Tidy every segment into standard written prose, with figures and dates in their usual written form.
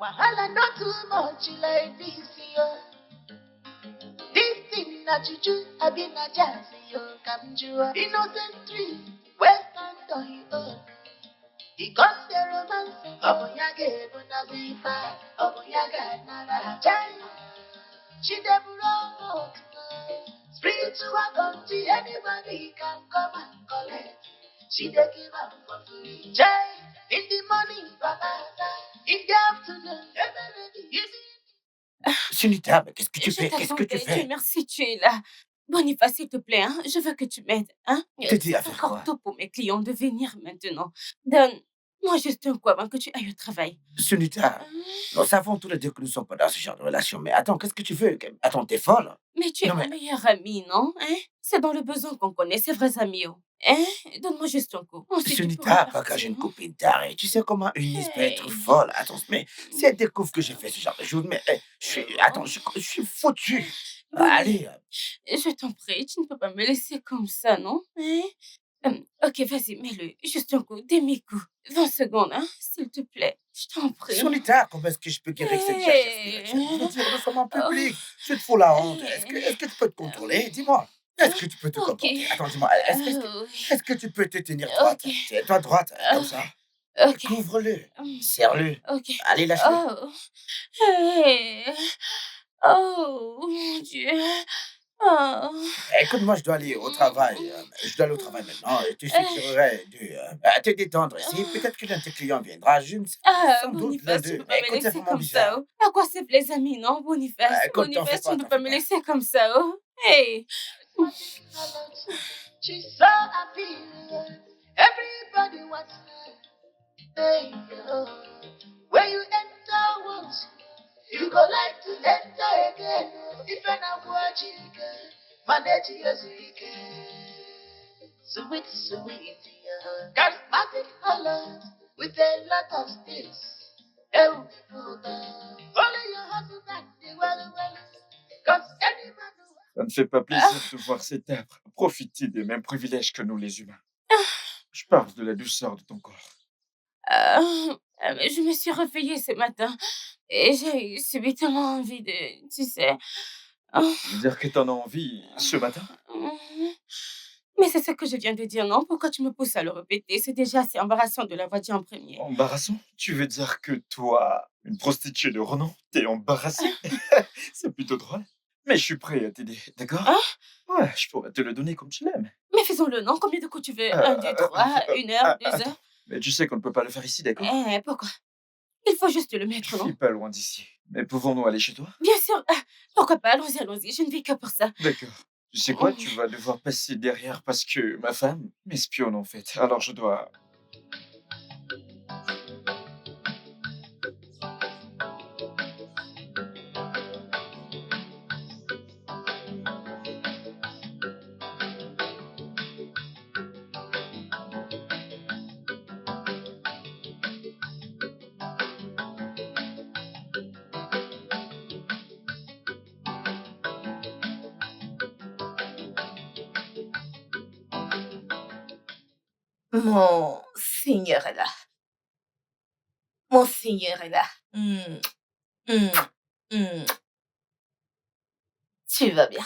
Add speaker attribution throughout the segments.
Speaker 1: Wahala not too much like this, yo. This thing na juju, I be na jazz, yo. Kamjua, innocent tree, western toy, oh. He got the romance, Obunyage, Bunazifa, Obunyage, Nara, Jai. She never spiritual country, anybody can come and collect. She dey give up for free. Jai, in the morning, Baba, in the afternoon, everybody, you see.
Speaker 2: Sunita, mais qu'est-ce que tu
Speaker 3: Je
Speaker 2: fais? Qu'est-ce que tu
Speaker 3: t'attendais. Dieu
Speaker 2: fais?
Speaker 3: merci, tu es là. Boniface, s'il te plaît, hein, je veux que tu m'aides, hein.
Speaker 2: T'aider à
Speaker 3: C'est
Speaker 2: faire
Speaker 3: encore
Speaker 2: quoi?
Speaker 3: tôt pour mes clients de venir maintenant. Donne-moi juste un coup avant que tu ailles au travail.
Speaker 2: Sunita,
Speaker 3: Hein?
Speaker 2: nous savons tous les deux que nous ne sommes pas dans ce genre de relation. Mais attends, qu'est-ce que tu veux? Attends, t'es folle?
Speaker 3: Mais tu es
Speaker 2: Non,
Speaker 3: mon
Speaker 2: mais
Speaker 3: meilleur ami, non? Hein? C'est dans le besoin qu'on connaît, c'est vrais amis, oh. Hein? Donne-moi juste un coup. Ensuite, tu pourras
Speaker 2: Sunita, pas quand j'ai
Speaker 3: partir,
Speaker 2: une
Speaker 3: hein.
Speaker 2: copine tarée. Tu sais comment une liste peut être
Speaker 3: Hey.
Speaker 2: folle. Attends, mais si elle découvre que j'ai fait ce genre de choses, mais attends, je suis foutu.
Speaker 3: Bonnie,
Speaker 2: Allez,
Speaker 3: je t'en prie, tu ne peux pas me laisser comme ça, non? Hein? Ok, vas-y, mets-le. Juste un coup, demi-coup. 20 secondes, hein, s'il te plaît. Je t'en prie.
Speaker 2: Sunita, comment est-ce que je peux guérir cette jackass direction? Je veux dire, nous sommes en
Speaker 3: Oh.
Speaker 2: public. Tu te fous la honte. Est-ce que tu peux te contrôler? Dis-moi. Est-ce que tu peux te
Speaker 3: Ok.
Speaker 2: comporter? Attends, dis-moi.
Speaker 3: Oui.
Speaker 2: Est-ce que tu peux te tenir droite?
Speaker 3: Ok.
Speaker 2: Tiens-toi droite, comme ça.
Speaker 3: Ok.
Speaker 2: Couvre-le.
Speaker 3: Hum,
Speaker 2: Serre-le.
Speaker 3: Ok.
Speaker 2: Allez, lâche-le.
Speaker 3: Oh. Hey. Oh, mon Dieu. Oh.
Speaker 2: Écoute, moi, je dois aller au travail. Je dois aller au travail maintenant. Je te suggérerais de te détendre ici. Peut-être que l'un de tes clients viendra. Je ne sais
Speaker 3: Ah,
Speaker 2: sans doute l'un
Speaker 3: Boniface, tu ne
Speaker 2: d'eux.
Speaker 3: peux pas me
Speaker 2: Écoute, c'est
Speaker 3: laisser
Speaker 2: vraiment
Speaker 3: comme ça,
Speaker 2: bizarre.
Speaker 3: oh. À quoi servent les amis, non, Boniface?
Speaker 2: Écoute, t'en fais
Speaker 3: Boniface, tu
Speaker 2: pas,
Speaker 3: ne peux
Speaker 2: t'en
Speaker 3: pas
Speaker 2: fais
Speaker 3: me
Speaker 2: pas.
Speaker 3: laisser comme ça, oh. Hey.
Speaker 1: She's so happy. Everybody wants her. Hey, oh. When you enter once, you go like to enter again. If you're not watching, manage your sweet. Sweet, sweet, charismatic colors with a lot of stills. Oh, only your husband and the well, cause any man who
Speaker 4: Ça ne fait pas plaisir de voir cet arbre profiter des mêmes privilèges que nous les humains. Je parle de la douceur de ton corps.
Speaker 3: Je me suis réveillée ce matin et j'ai eu subitement envie de, tu sais. Oh.
Speaker 4: Tu veux dire que t'en as envie ce matin?
Speaker 3: Mais c'est ce que je viens de dire, non? Pourquoi tu me pousses à le répéter? C'est déjà assez embarrassant de l'avoir dit en premier.
Speaker 4: Embarrassant? Tu veux dire que toi, une prostituée de renom, t'es embarrassée? C'est plutôt drôle. Mais je suis prêt à t'aider, d'accord?
Speaker 3: Hein?
Speaker 4: Ouais, je pourrais te le donner comme tu l'aimes.
Speaker 3: Mais faisons-le, non? Combien de coups tu veux? 1, 2, 3, 1 heure, 2
Speaker 4: attends.
Speaker 3: heures?
Speaker 4: Mais tu sais qu'on ne peut pas le faire ici, d'accord?
Speaker 3: Pourquoi? Il faut juste le
Speaker 4: Je
Speaker 3: mettre,
Speaker 4: vis
Speaker 3: non?
Speaker 4: pas loin d'ici. Mais pouvons-nous aller chez toi?
Speaker 3: Bien sûr. Pourquoi pas? Allons-y, allons-y. Je ne vis que pour ça.
Speaker 4: D'accord. Tu sais quoi? Tu vas devoir passer derrière parce que ma femme m'espionne en fait. Alors je dois...
Speaker 5: Mon Seigneur est là. Mon Seigneur est là. Tu vas bien?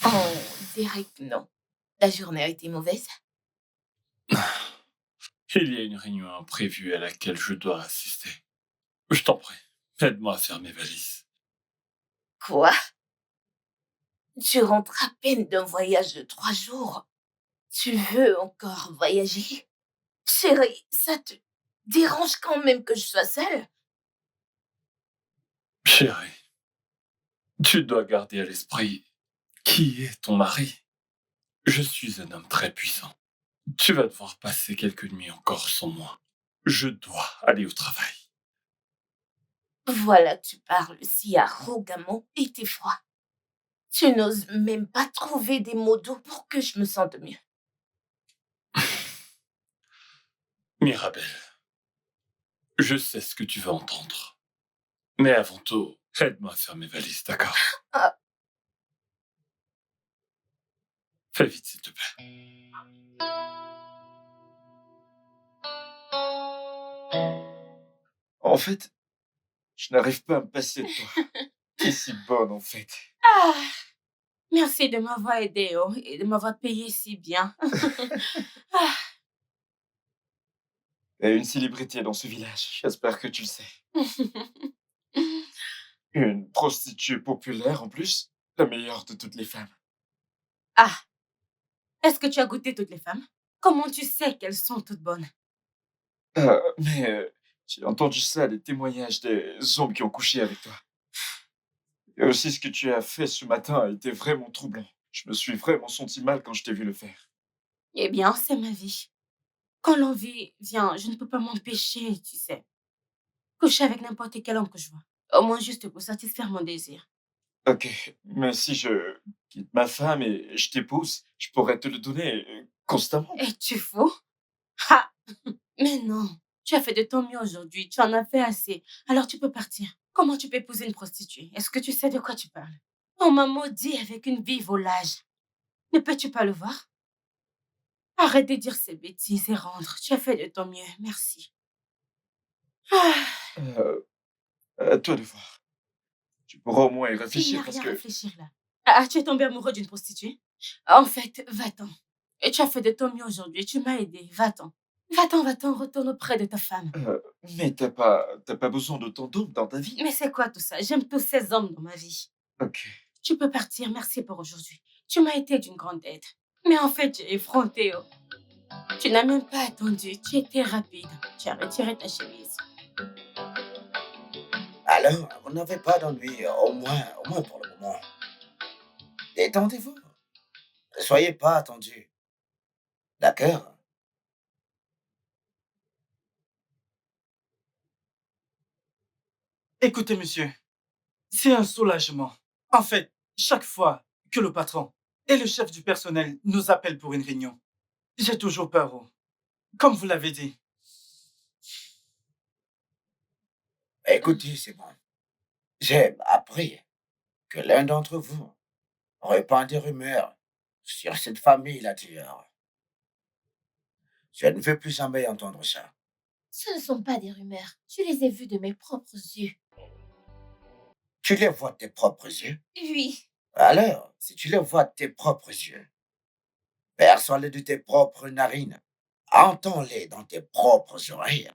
Speaker 5: On dirait que non. La journée a été mauvaise.
Speaker 6: Il y a une réunion imprévue à laquelle je dois assister. Je t'en prie, aide-moi à faire mes valises.
Speaker 5: Quoi? Tu rentres à peine d'un voyage de 3 jours. Tu veux encore voyager? Chérie, ça te dérange quand même que je sois seule?
Speaker 6: Chérie, tu dois garder à l'esprit qui est ton mari. Je suis un homme très puissant. Tu vas devoir passer quelques nuits encore sans moi. Je dois aller au travail.
Speaker 5: Voilà, tu parles si arrogamment et t'es froid. Tu n'oses même pas trouver des mots doux pour que je me sente mieux.
Speaker 6: Mirabelle, je sais ce que tu veux entendre. Mais avant tout, aide-moi à faire mes valises, d'accord?
Speaker 5: Ah.
Speaker 6: Fais vite, s'il te plaît.
Speaker 4: En fait, Je n'arrive pas à me passer de toi. T'es si bonne, en fait.
Speaker 3: Ah, merci de m'avoir aidé et de m'avoir payé si bien. Ah,
Speaker 4: Et une célébrité dans ce village, j'espère que tu le sais. Une prostituée populaire, en plus. La meilleure de toutes les femmes.
Speaker 3: ah, est-ce que tu as goûté toutes les femmes? Comment tu sais qu'elles sont toutes bonnes?
Speaker 4: Mais j'ai entendu ça, des témoignages des hommes qui ont couché avec toi. Et aussi ce que tu as fait ce matin a été vraiment troublant. Je me suis vraiment senti mal quand je t'ai vu le faire.
Speaker 3: Eh bien, c'est ma vie. Quand l'envie vient, je ne peux pas m'empêcher, tu sais. Coucher avec n'importe quel homme que je vois. Au moins juste pour satisfaire mon désir.
Speaker 4: Ok, mais si je quitte ma femme et je t'épouse, je pourrais te le donner constamment.
Speaker 3: Es-tu fou? Ah! Mais non, tu as fait de ton mieux aujourd'hui, tu en as fait assez, alors tu peux partir. Comment tu peux épouser une prostituée? Est-ce que tu sais de quoi tu parles? On m'a maudit avec une vie volage. Ne peux-tu pas le voir? Arrête de dire ces bêtises et rentre. Tu as fait de ton mieux, merci. Ah,
Speaker 4: Euh, à toi de voir. Tu pourras au moins y
Speaker 3: il n'y
Speaker 4: réfléchir
Speaker 3: a
Speaker 4: parce
Speaker 3: rien à
Speaker 4: que...
Speaker 3: réfléchir là. Ah, tu es tombé amoureux d'une prostituée? En fait, va-t'en. Et tu as fait de ton mieux aujourd'hui, tu m'as aidé, va-t'en. Va-t'en, retourne auprès de ta femme.
Speaker 4: mais t'as pas besoin de tant d'hommes dans ta vie.
Speaker 3: Mais c'est quoi tout ça? J'aime tous ces hommes dans ma vie.
Speaker 4: Ok.
Speaker 3: Tu peux partir, merci pour aujourd'hui. Tu m'as été d'une grande aide. Mais en fait, j'ai effronté. Oh. Tu n'as même pas attendu, tu étais rapide. Tu as retiré ta chemise.
Speaker 2: Alors, vous n'avez pas d'ennui, au moins pour le moment. Détendez-vous. Ne soyez pas attendu. D'accord?
Speaker 7: Écoutez, monsieur, c'est un soulagement. En fait, chaque fois que le patron et le chef du personnel nous appellent pour une réunion, j'ai toujours peur. Oh. Comme vous l'avez dit.
Speaker 2: Écoutez, c'est bon. J'ai appris que l'un d'entre vous répand des rumeurs sur cette famille là tueur. Je ne veux plus jamais entendre ça.
Speaker 5: Ce ne sont pas des rumeurs. Je les ai vues de mes propres yeux.
Speaker 2: Tu les vois de tes propres yeux?
Speaker 5: Oui.
Speaker 2: Alors, si tu les vois de tes propres yeux, perçois-les de tes propres narines, entends-les dans tes propres oreilles,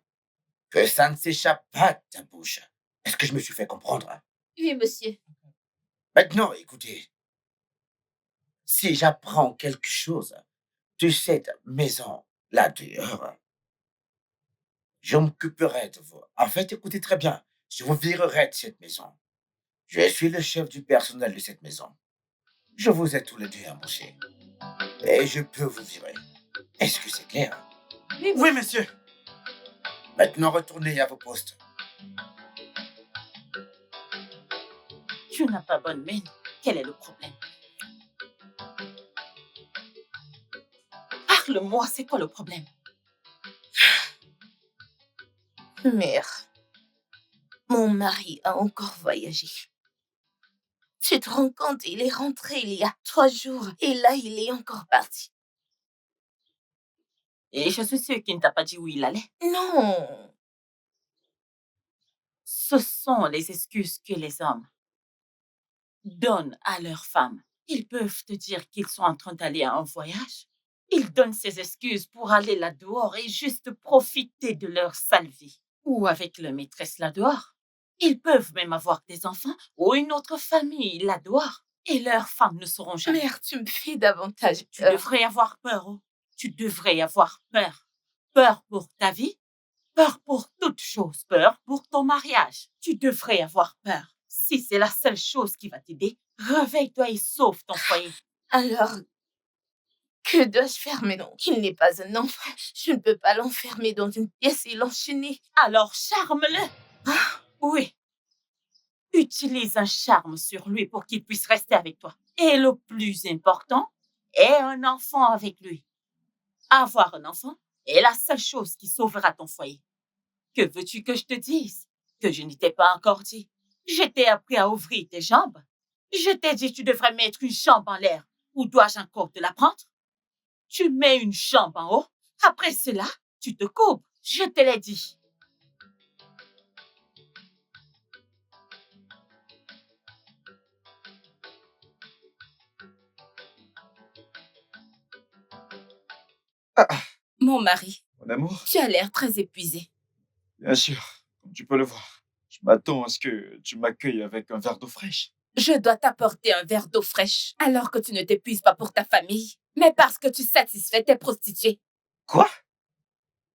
Speaker 2: que ça ne s'échappe pas de ta bouche. Est-ce que je me suis fait comprendre?
Speaker 5: Oui, monsieur.
Speaker 2: Maintenant, écoutez, si j'apprends quelque chose de cette maison là dehors, je m'occuperai de vous. En fait, écoutez très bien, je vous virerai de cette maison. Je suis le chef du personnel de cette maison. Je vous ai tous les deux embauchés. Et je peux vous virer. Est-ce que c'est clair?
Speaker 7: Oui, monsieur.
Speaker 2: Maintenant, retournez à vos postes.
Speaker 8: Tu n'as pas bonne mine. Quel est le problème? Parle-moi, c'est quoi le problème?
Speaker 5: Mère, mon mari a encore voyagé. Tu te rends compte, il est rentré il y a 3 jours et là, il est encore parti.
Speaker 8: Et je suis sûre qu'il ne t'a pas dit où il allait.
Speaker 5: Non.
Speaker 8: Ce sont les excuses que les hommes donnent à leurs femmes. Ils peuvent te dire qu'ils sont en train d'aller à un voyage. Ils donnent ces excuses pour aller là dehors et juste profiter de leur sale vie. Ou avec leur maîtresse là dehors. Ils peuvent même avoir des enfants ou une autre famille là dehors. Et leurs femmes ne sauront jamais.
Speaker 5: Mère, tu me fais davantage
Speaker 8: Tu
Speaker 5: peur.
Speaker 8: devrais avoir peur. Oh. Tu devrais avoir peur. Peur pour ta vie. Peur pour toute chose. Peur pour ton mariage. Tu devrais avoir peur. Si c'est la seule chose qui va t'aider, réveille-toi et sauve ton foyer.
Speaker 5: Alors, que dois-je faire? Mais non, il n'est pas un enfant. Je ne peux pas l'enfermer dans une pièce et l'enchaîner.
Speaker 8: Alors charme-le. Oui. Utilise un charme sur lui pour qu'il puisse rester avec toi. Et le plus important, aie un enfant avec lui. Avoir un enfant est la seule chose qui sauvera ton foyer. Que veux-tu que je te dise? Que je ne t'ai pas encore dit. Je t'ai appris à ouvrir tes jambes. Je t'ai dit tu devrais mettre une jambe en l'air. Ou dois-je encore te l'apprendre? Tu mets une jambe en haut. Après cela, tu te courbes. Je te l'ai dit.
Speaker 4: Ah, ah,
Speaker 5: Mon mari,
Speaker 4: mon amour,
Speaker 5: tu as l'air très épuisé.
Speaker 4: bien sûr, comme tu peux le voir. Je m'attends à ce que tu m'accueilles avec un verre d'eau fraîche.
Speaker 5: Je dois t'apporter un verre d'eau fraîche alors que tu ne t'épuises pas pour ta famille, mais parce que tu satisfais tes prostituées.
Speaker 4: Quoi?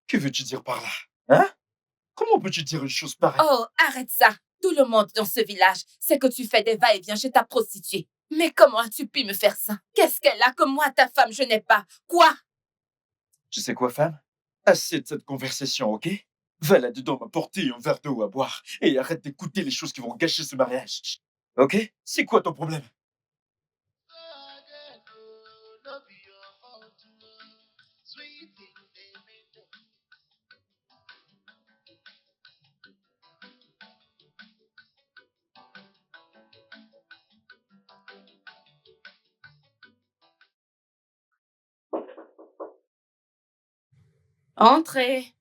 Speaker 4: Que veux-tu dire par là? Hein? Comment peux-tu dire une chose pareille?
Speaker 5: Oh, arrête ça. Tout le monde dans ce village sait que tu fais des va-et-vient chez ta prostituée. Mais comment as-tu pu me faire ça? Qu'est-ce qu'elle a que moi, ta femme, je n'ai pas? Quoi?
Speaker 4: Tu sais quoi, femme? Assez de cette conversation, ok? Va là-dedans m'apporter un verre d'eau à boire et arrête d'écouter les choses qui vont gâcher ce mariage. Ok? C'est quoi ton problème?
Speaker 1: No be your fault, oh. Sweet thing, baby.
Speaker 3: Entrez.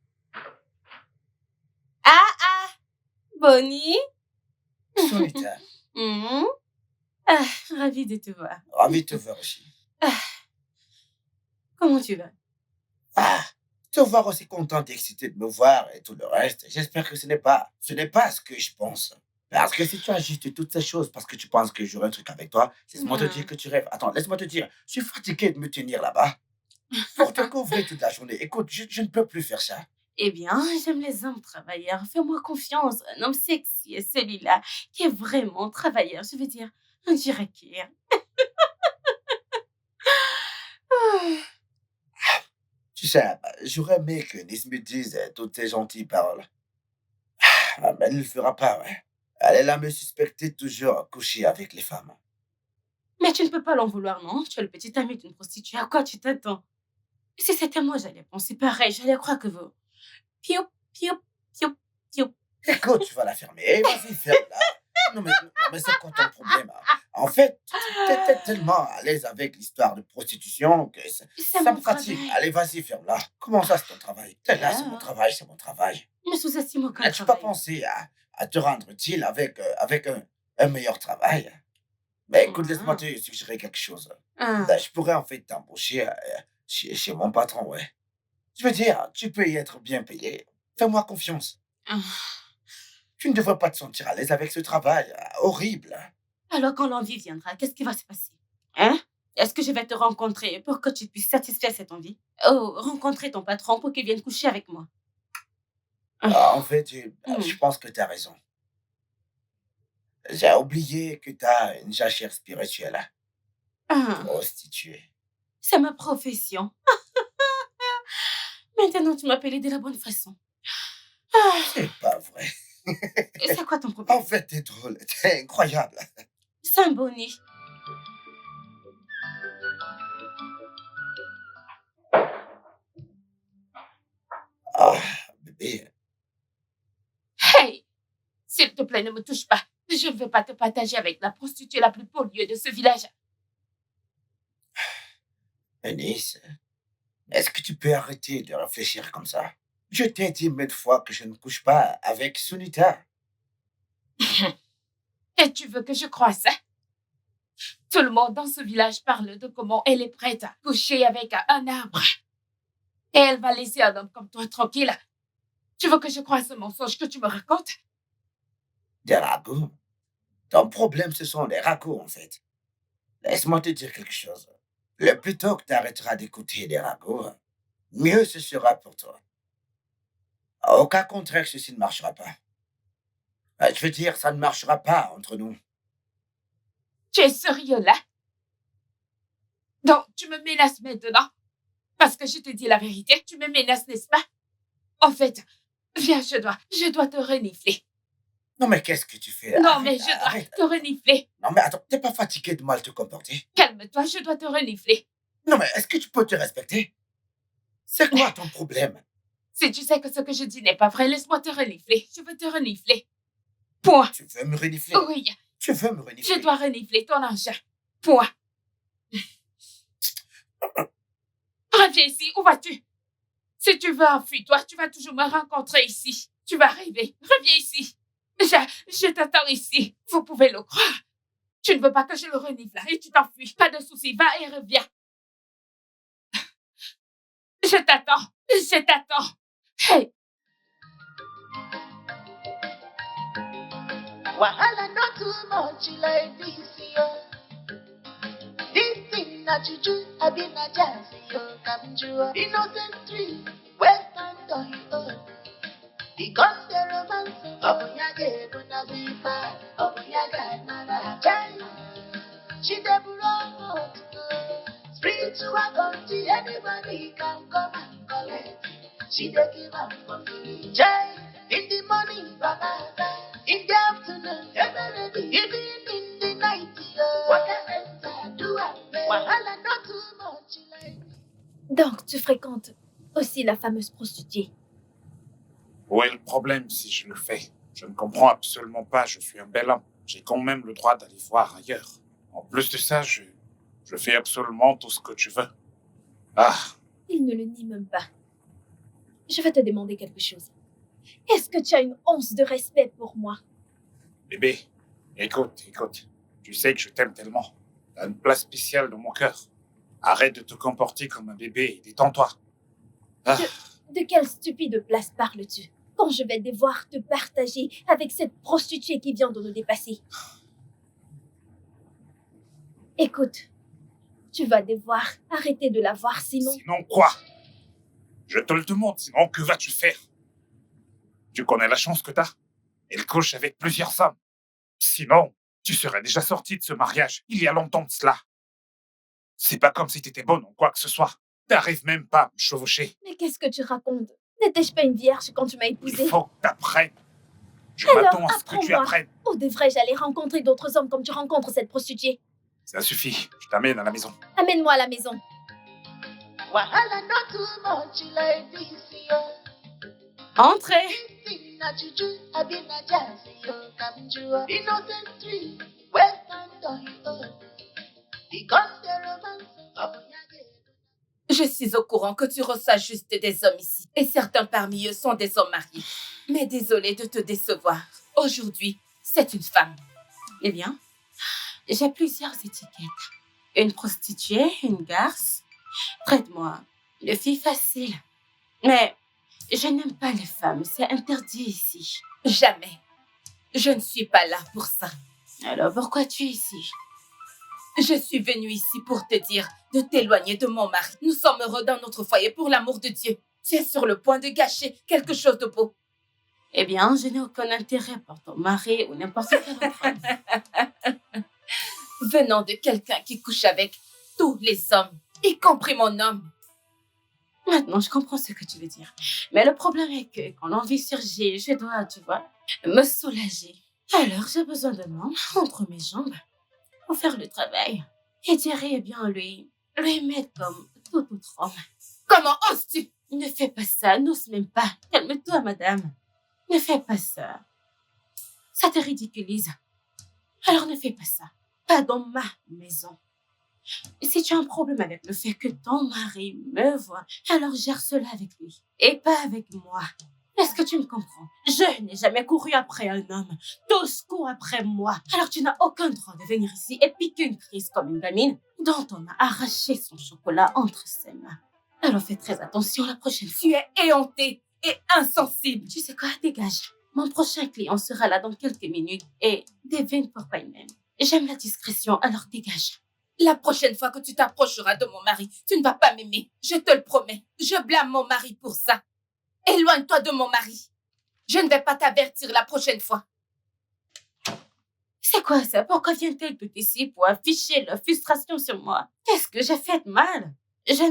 Speaker 3: Ah, Bonnie.
Speaker 2: Sunita,
Speaker 3: Mhm. Ah, ravie de te voir.
Speaker 2: ravi de te voir aussi.
Speaker 3: Comment tu vas?
Speaker 2: Ah, te voir aussi content et excité de me voir et tout le reste. J'espère que ce n'est pas ce que je pense. Parce que si tu as juste toutes ces choses parce que tu penses que j'aurai un truc avec toi, laisse-moi te dire que tu rêves. Attends, laisse-moi te dire, je suis fatigué de me tenir là-bas. Pour te couvrir toute la journée. Écoute, je ne peux plus faire ça.
Speaker 3: Eh bien, j'aime les hommes travailleurs. Fais-moi confiance. Un homme sexy est celui-là qui est vraiment travailleur. Je veux dire, un Jirakir.
Speaker 2: Tu sais, j'aurais aimé que Nice me dise toutes ces gentilles paroles. Mais elle ne le fera pas, ouais. Elle est là à me suspecter toujours coucher avec les femmes.
Speaker 3: Mais tu ne peux pas l'en vouloir, non? Tu es le petit ami d'une prostituée. À quoi tu t'attends? Si c'était moi, j'allais penser pareil. J'allais croire que vous... Piou, piou, piou, piou.
Speaker 2: Écoute, tu vas la fermer. Eh, vas-y, ferme-la. Non, mais c'est quoi ton problème? En fait, t'es tellement à l'aise avec l'histoire de prostitution que
Speaker 3: C'est
Speaker 2: ça
Speaker 3: mon
Speaker 2: me fatigue.
Speaker 3: travail.
Speaker 2: Allez, vas-y, ferme-la. Comment ça, c'est ton travail? T'es là, c'est mon
Speaker 3: Ah.
Speaker 2: travail, c'est mon travail.
Speaker 3: Ne sous-estime aucun
Speaker 2: N'as-tu pas
Speaker 3: travail.
Speaker 2: pensé à te rendre utile avec un meilleur travail? Mais écoute, laisse-moi te suggérer quelque chose.
Speaker 3: Ah.
Speaker 2: Ben, je pourrais en fait t'embaucher chez mon patron, ouais. Je veux dire, tu peux y être bien payé. Fais-moi confiance.
Speaker 3: Ah.
Speaker 2: Tu ne devrais pas te sentir à l'aise avec ce travail horrible.
Speaker 3: Alors, quand l'envie viendra, qu'est-ce qui va se passer? Hein? Est-ce que je vais te rencontrer pour que tu puisses satisfaire cette envie? Oh, rencontrer ton patron pour qu'il vienne coucher avec moi.
Speaker 2: En fait, je pense que tu as raison. J'ai oublié que tu as une jachère spirituelle.
Speaker 3: Ah,
Speaker 2: Prostituée.
Speaker 3: c'est ma profession. Maintenant, tu m'appelles de la bonne façon. Ah,
Speaker 2: C'est pas vrai.
Speaker 3: et c'est quoi ton problème?
Speaker 2: En fait, t'es drôle. T'es incroyable.
Speaker 3: Saint-Bonnie.
Speaker 2: Ah, bébé.
Speaker 5: Hey! S'il te plaît, ne me touche pas. Je ne veux pas te partager avec la prostituée la plus polluée de ce village.
Speaker 2: Eunice, est-ce que tu peux arrêter de réfléchir comme ça? Je t'ai dit maintes fois que je ne couche pas avec Sunita.
Speaker 5: Et tu veux que je croie ça? Tout le monde dans ce village parle de comment elle est prête à coucher avec un arbre. Et elle va laisser un homme comme toi tranquille. Tu veux que je croie ce mensonge que tu me racontes?
Speaker 2: Des ragots? Ton problème, ce sont les ragots, en fait. Laisse-moi te dire quelque chose. Le plus tôt que tu arrêteras d'écouter les ragots, mieux ce sera pour toi. Au cas contraire, ceci ne marchera pas. Je veux dire, ça ne marchera pas entre nous.
Speaker 5: Tu es sérieux là? Donc, tu me menaces maintenant? Parce que je te dis la vérité, tu me menaces, n'est-ce pas? En fait, viens, je dois te renifler.
Speaker 2: Non, mais qu'est-ce que tu fais?
Speaker 5: Non,
Speaker 2: Arrête,
Speaker 5: mais je dois
Speaker 2: arrête.
Speaker 5: te renifler.
Speaker 2: Non, mais attends, t'es pas fatigué de mal te comporter?
Speaker 5: Calme-toi, je dois te renifler.
Speaker 2: Non, mais est-ce que tu peux te respecter? C'est quoi ton problème?
Speaker 5: Si tu sais que ce que je dis n'est pas vrai, laisse-moi te renifler. Je veux te renifler. Point.
Speaker 2: Tu veux me renifler?
Speaker 5: Oui,
Speaker 2: Tu veux me renifler?
Speaker 5: je dois renifler ton engin. Point. Reviens ici, où vas-tu? Si tu veux enfuir-toi, tu vas toujours me rencontrer ici. Tu vas arriver. Reviens ici. Je t'attends ici. Vous pouvez le croire. Tu ne veux pas que je le renifle là et tu t'enfuis. Pas de souci, va et reviens.
Speaker 8: Je t'attends. Je t'attends. Hey,
Speaker 1: Wahala not too much like this, yo. This thing na juju, I be na jazzy, yo. Come to innocent tree, western on yo. The gun the romance, Obunyage, Bunazifa, Obunyage, Nana, Jai. She the bro, spiritual country, anybody can come and collect. She the give up for free, Jai. In the morning, Baba, in the afternoon, every even in the night, whatever do I Wahala not too much like.
Speaker 5: Donc, tu fréquentes aussi la fameuse prostituée.
Speaker 9: Où est le problème si je le fais? Je ne comprends absolument pas, je suis un bel homme. J'ai quand même le droit d'aller voir ailleurs. En plus de ça, je fais absolument tout ce que tu veux. Ah,
Speaker 5: Il ne le nie même pas. Je vais te demander quelque chose. Est-ce que tu as une once de respect pour moi?
Speaker 9: bébé, écoute. Tu sais que je t'aime tellement. T'as une place spéciale dans mon cœur. Arrête de te comporter comme un bébé et détends-toi. Ah,
Speaker 5: De quelle stupide place parles-tu quand je vais devoir te partager avec cette prostituée qui vient de nous dépasser? Écoute, tu vas devoir arrêter de la voir, sinon...
Speaker 9: sinon quoi? Je te le demande, sinon que vas-tu faire? Tu connais la chance que t'as? Elle couche avec plusieurs hommes. Sinon, tu serais déjà sorti de ce mariage il y a longtemps de cela. C'est pas comme si t'étais bonne en quoi que ce soit. T'arrives même pas à me chevaucher.
Speaker 5: Mais qu'est-ce que tu racontes? N'étais-je pas une vierge quand tu m'as
Speaker 9: Il
Speaker 5: épousée?
Speaker 9: faut que t'apprennes. Je
Speaker 5: Alors,
Speaker 9: m'attends à ce que tu
Speaker 5: apprends-moi.
Speaker 9: apprennes.
Speaker 5: Ou devrais-je aller rencontrer d'autres hommes comme tu rencontres cette prostituée?
Speaker 9: Ça suffit, je t'amène à la maison.
Speaker 5: Amène-moi à la maison.
Speaker 1: Wahala not too much like this, yo.
Speaker 3: Entrez.
Speaker 1: This thing na juju, I be na jazzy, yo. Come to innocent tree, western on yo. The gun the romance, Obunyage.
Speaker 8: je suis au courant que tu reçois juste des hommes ici. Et certains parmi eux sont des hommes mariés. Mais désolée de te décevoir. Aujourd'hui, c'est une femme.
Speaker 3: Eh bien, j'ai plusieurs étiquettes. Une prostituée, une garce. Traite-moi de fille facile. Mais je n'aime pas les femmes, c'est interdit ici.
Speaker 8: Jamais. Je ne suis pas là pour ça.
Speaker 3: Alors pourquoi tu es ici?
Speaker 8: Je suis venue ici pour te dire de t'éloigner de mon mari. Nous sommes heureux dans notre foyer, pour l'amour de Dieu. Tu es sur le point de gâcher quelque chose de beau.
Speaker 3: Eh bien, je n'ai aucun intérêt pour ton mari ou n'importe quel autre homme.
Speaker 8: Venant de quelqu'un qui couche avec tous les hommes, y compris mon homme.
Speaker 3: Maintenant, je comprends ce que tu veux dire. Mais le problème est que quand l'envie surgit, je dois, tu vois, me soulager. Alors, j'ai besoin d'un homme entre mes jambes pour faire le travail. Et Thierry, bien, lui mettre comme tout autre homme.
Speaker 8: Comment oses-tu?
Speaker 3: Ne fais pas ça, n'ose même pas. Calme-toi, madame. Ne fais pas ça. Ça te ridiculise. Alors ne fais pas ça. Pas dans ma maison. Et si tu as un problème avec le fait que ton mari me voit, alors gère cela avec lui. Et pas avec moi. Est-ce que tu me comprends? Je n'ai jamais couru après un homme. Tous courent après moi. Alors tu n'as aucun droit de venir ici et piquer une crise comme une gamine dont on a arraché son chocolat entre ses mains. Alors fais très attention la prochaine fois.
Speaker 8: Tu es éhontée et insensible.
Speaker 3: Tu sais quoi? Dégage. Mon prochain client sera là dans quelques minutes et devine pourquoi il m'aime. J'aime la discrétion, alors dégage.
Speaker 8: La prochaine fois que tu t'approcheras de mon mari, tu ne vas pas m'aimer. Je te le promets. Je blâme mon mari pour ça. Éloigne-toi de mon mari. Je ne vais pas t'avertir la prochaine fois.
Speaker 3: C'est quoi ça? Pourquoi vient-elle tout ici pour afficher leur frustration sur moi? Qu'est-ce que j'ai fait de mal? Je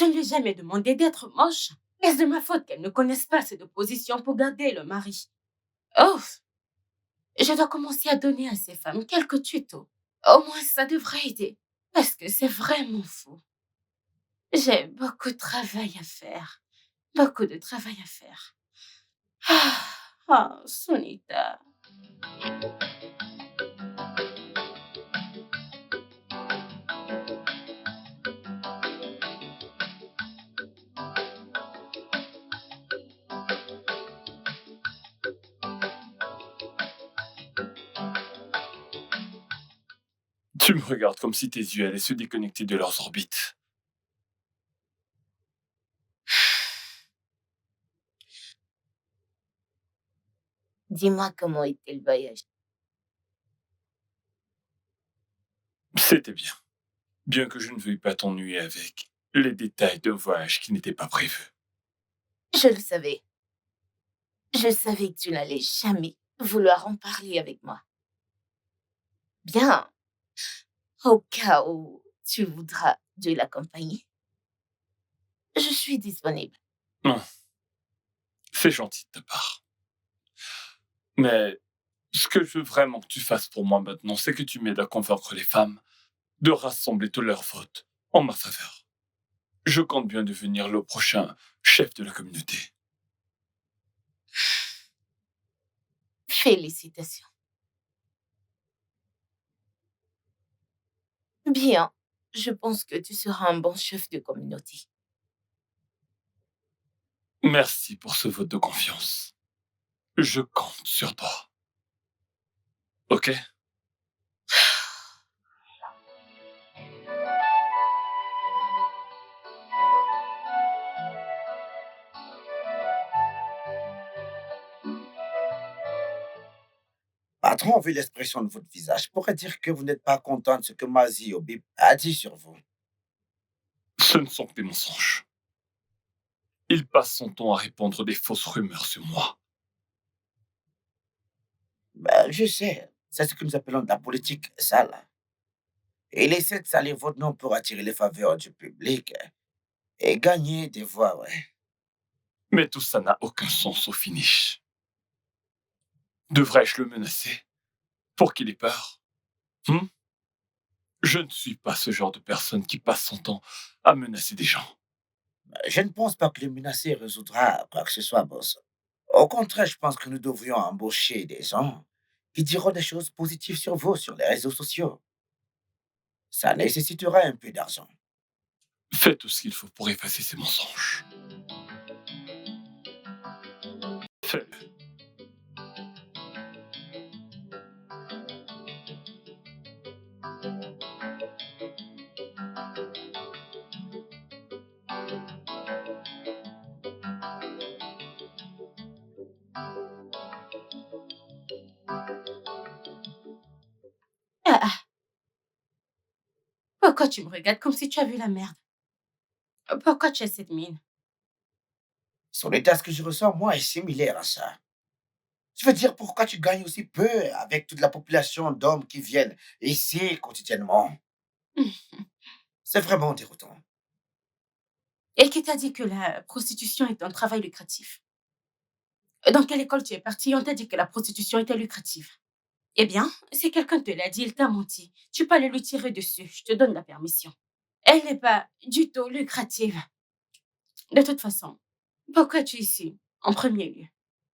Speaker 3: ne lui ai jamais demandé d'être moche. Est-ce de ma faute qu'elle ne connaisse pas cette opposition pour garder le mari? Oh! Je dois commencer à donner à ces femmes quelques tutos. Au moins, ça devrait aider. Parce que c'est vraiment fou. J'ai beaucoup de travail à faire. Beaucoup de travail à faire. Ah, Sunita.
Speaker 6: Tu me regardes comme si tes yeux allaient se déconnecter de leurs orbites.
Speaker 5: Dis-moi comment était le voyage.
Speaker 6: C'était bien. Bien que je ne veuille pas t'ennuyer avec les détails d'un voyage qui n'était pas prévu.
Speaker 5: Je le savais. Je savais que tu n'allais jamais vouloir en parler avec moi. Bien. Au cas où tu voudras de la compagnie, je suis disponible.
Speaker 6: Non, c'est gentil de ta part. Mais ce que je veux vraiment que tu fasses pour moi maintenant, c'est que tu m'aides à convaincre les femmes de rassembler tous leurs votes en ma faveur. Je compte bien devenir le prochain chef de la communauté.
Speaker 5: Félicitations. Bien, je pense que tu seras un bon chef de communauté.
Speaker 6: Merci pour ce vote de confiance. Je compte sur toi. Ok?
Speaker 2: Patron, vu l'expression de votre visage, pourrait dire que vous n'êtes pas content de ce que Mazi Obib a dit sur vous.
Speaker 6: Ce ne sont que des mensonges. Il passe son temps à répandre des fausses rumeurs sur moi.
Speaker 2: Ben, je sais, c'est ce que nous appelons de la politique sale. Il essaie de salir votre nom pour attirer les faveurs du public et gagner des voix, ouais.
Speaker 6: Mais tout ça n'a aucun sens au finish. Devrais-je le menacer pour qu'il ait peur? Je ne suis pas ce genre de personne qui passe son temps à menacer des gens.
Speaker 2: Je ne pense pas que le menacer résoudra quoi que ce soit, boss. Au contraire, je pense que nous devrions embaucher des gens qui diront des choses positives sur vous sur les réseaux sociaux. Ça nécessitera un peu d'argent.
Speaker 6: Fais tout ce qu'il faut pour effacer ces mensonges. Fais-le.
Speaker 3: Ah, pourquoi tu me regardes comme si tu as vu la merde? Pourquoi tu as cette mine?
Speaker 2: Son état, ce que je ressens, moi, est similaire à ça. Je veux dire, pourquoi tu gagnes aussi peu avec toute la population d'hommes qui viennent ici quotidiennement? C'est vraiment déroutant.
Speaker 3: Et qui t'a dit que la prostitution est un travail lucratif? Dans quelle école tu es partie? On t'a dit que la prostitution était lucrative. Eh bien, si quelqu'un te l'a dit, il t'a menti. Tu peux aller lui tirer dessus. Je te donne la permission. Elle n'est pas du tout lucrative. De toute façon, pourquoi tu es ici, en premier lieu?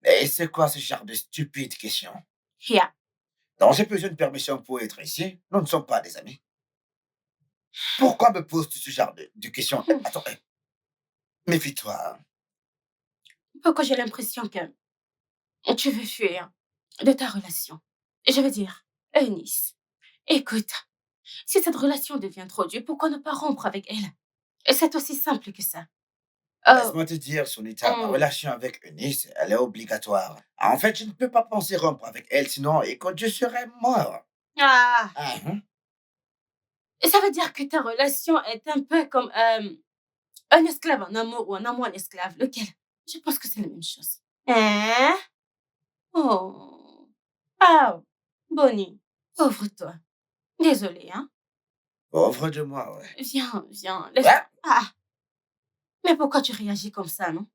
Speaker 2: Et c'est quoi ce genre de stupide question?
Speaker 3: Ria,
Speaker 2: Donc, j'ai besoin de permission pour être ici. Nous ne sommes pas des amis. Pourquoi me poses-tu ce genre de questions? Attends, méfie-toi.
Speaker 3: pourquoi j'ai l'impression que tu veux fuir de ta relation? Je veux dire, Eunice, écoute, si cette relation devient trop dure, pourquoi ne pas rompre avec elle? C'est aussi simple que ça. Oh,
Speaker 2: Laisse-moi te dire, Sonita, ma relation avec Eunice, elle est obligatoire. En fait, je ne peux pas penser rompre avec elle, sinon, écoute, je serais mort.
Speaker 3: ah,
Speaker 2: Mhm.
Speaker 3: ça veut dire que ta relation est un peu comme un esclave en amour ou un amour en esclave. Lequel? Je pense que c'est la même chose. Hein? Oh. Ah, Bonnie, ouvre-toi. Désolée, hein?
Speaker 2: Pauvre de moi, ouais.
Speaker 3: Viens, laisse...
Speaker 2: Ouais,
Speaker 3: Ah, mais pourquoi tu réagis comme ça, non?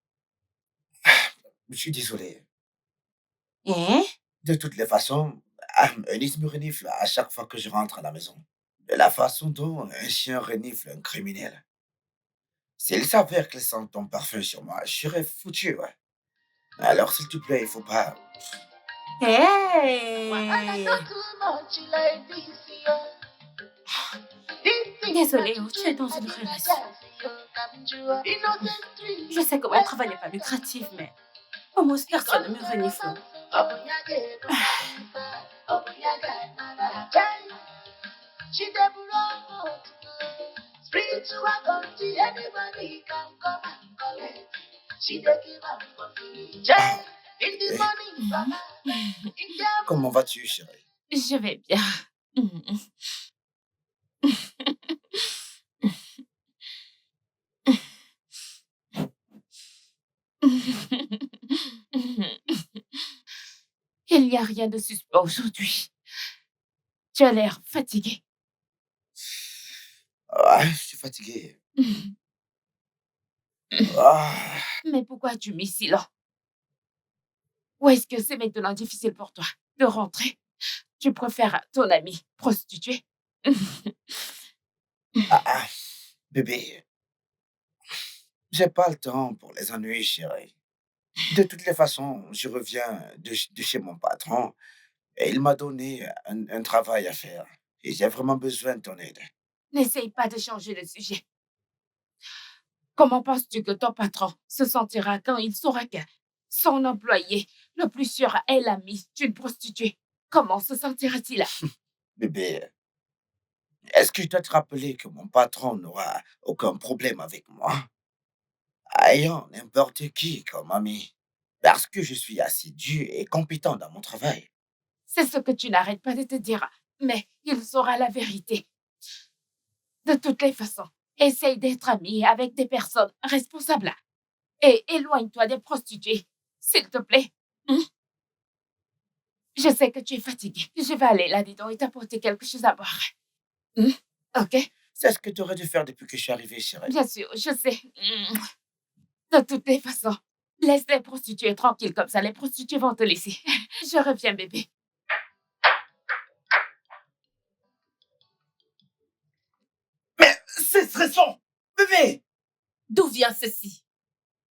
Speaker 2: je suis désolé.
Speaker 3: Hein?
Speaker 2: De toutes les façons, Eunice me renifle à chaque fois que je rentre à la maison. De la façon dont un chien renifle un criminel. S'il s'avère qu'elle sent ton parfum sur moi, je serais foutu, ouais. Alors, s'il te plaît, il faut pas...
Speaker 3: Hey! Désolée, oh, tu es dans une relation. Je sais que mon travail n'est pas lucratif, mais au moins personne ne me renifle.
Speaker 2: Comment vas-tu, chérie?
Speaker 3: Je vais bien. Il n'y a rien de suspect aujourd'hui. Tu as l'air fatigué.
Speaker 2: Ah, je suis fatigué. Ah,
Speaker 3: Mais pourquoi as-tu mis si lent? Ou est-ce que c'est maintenant difficile pour toi de rentrer? Tu préfères ton ami prostituée?
Speaker 2: ah, bébé, j'ai pas le temps pour les ennuis, chérie. De toutes les façons, je reviens de chez mon patron et il m'a donné un travail à faire. Et j'ai vraiment besoin de ton aide.
Speaker 3: N'essaye pas de changer le sujet. Comment penses-tu que ton patron se sentira quand il saura que son employé le plus sûr est l'ami d'une prostituée? Comment se sentira-t-il?
Speaker 2: Bébé, est-ce que je dois te rappeler que mon patron n'aura aucun problème avec moi, ayant n'importe qui comme ami, parce que je suis assidu et compétent dans mon travail?
Speaker 3: C'est ce que tu n'arrêtes pas de te dire, mais il saura la vérité. De toutes les façons, essaye d'être ami avec des personnes responsables et éloigne-toi des prostituées, s'il te plaît. Je sais que tu es fatigué. Je vais aller là-dedans et t'apporter quelque chose à boire. OK?
Speaker 2: C'est ce que tu aurais dû faire depuis que je suis arrivé, chérie.
Speaker 3: Bien sûr, je sais. De toutes les façons, laisse les prostituées tranquilles comme ça. Les prostituées vont te laisser. Je reviens, bébé.
Speaker 2: Mais c'est stressant! Bébé!
Speaker 5: D'où vient ceci?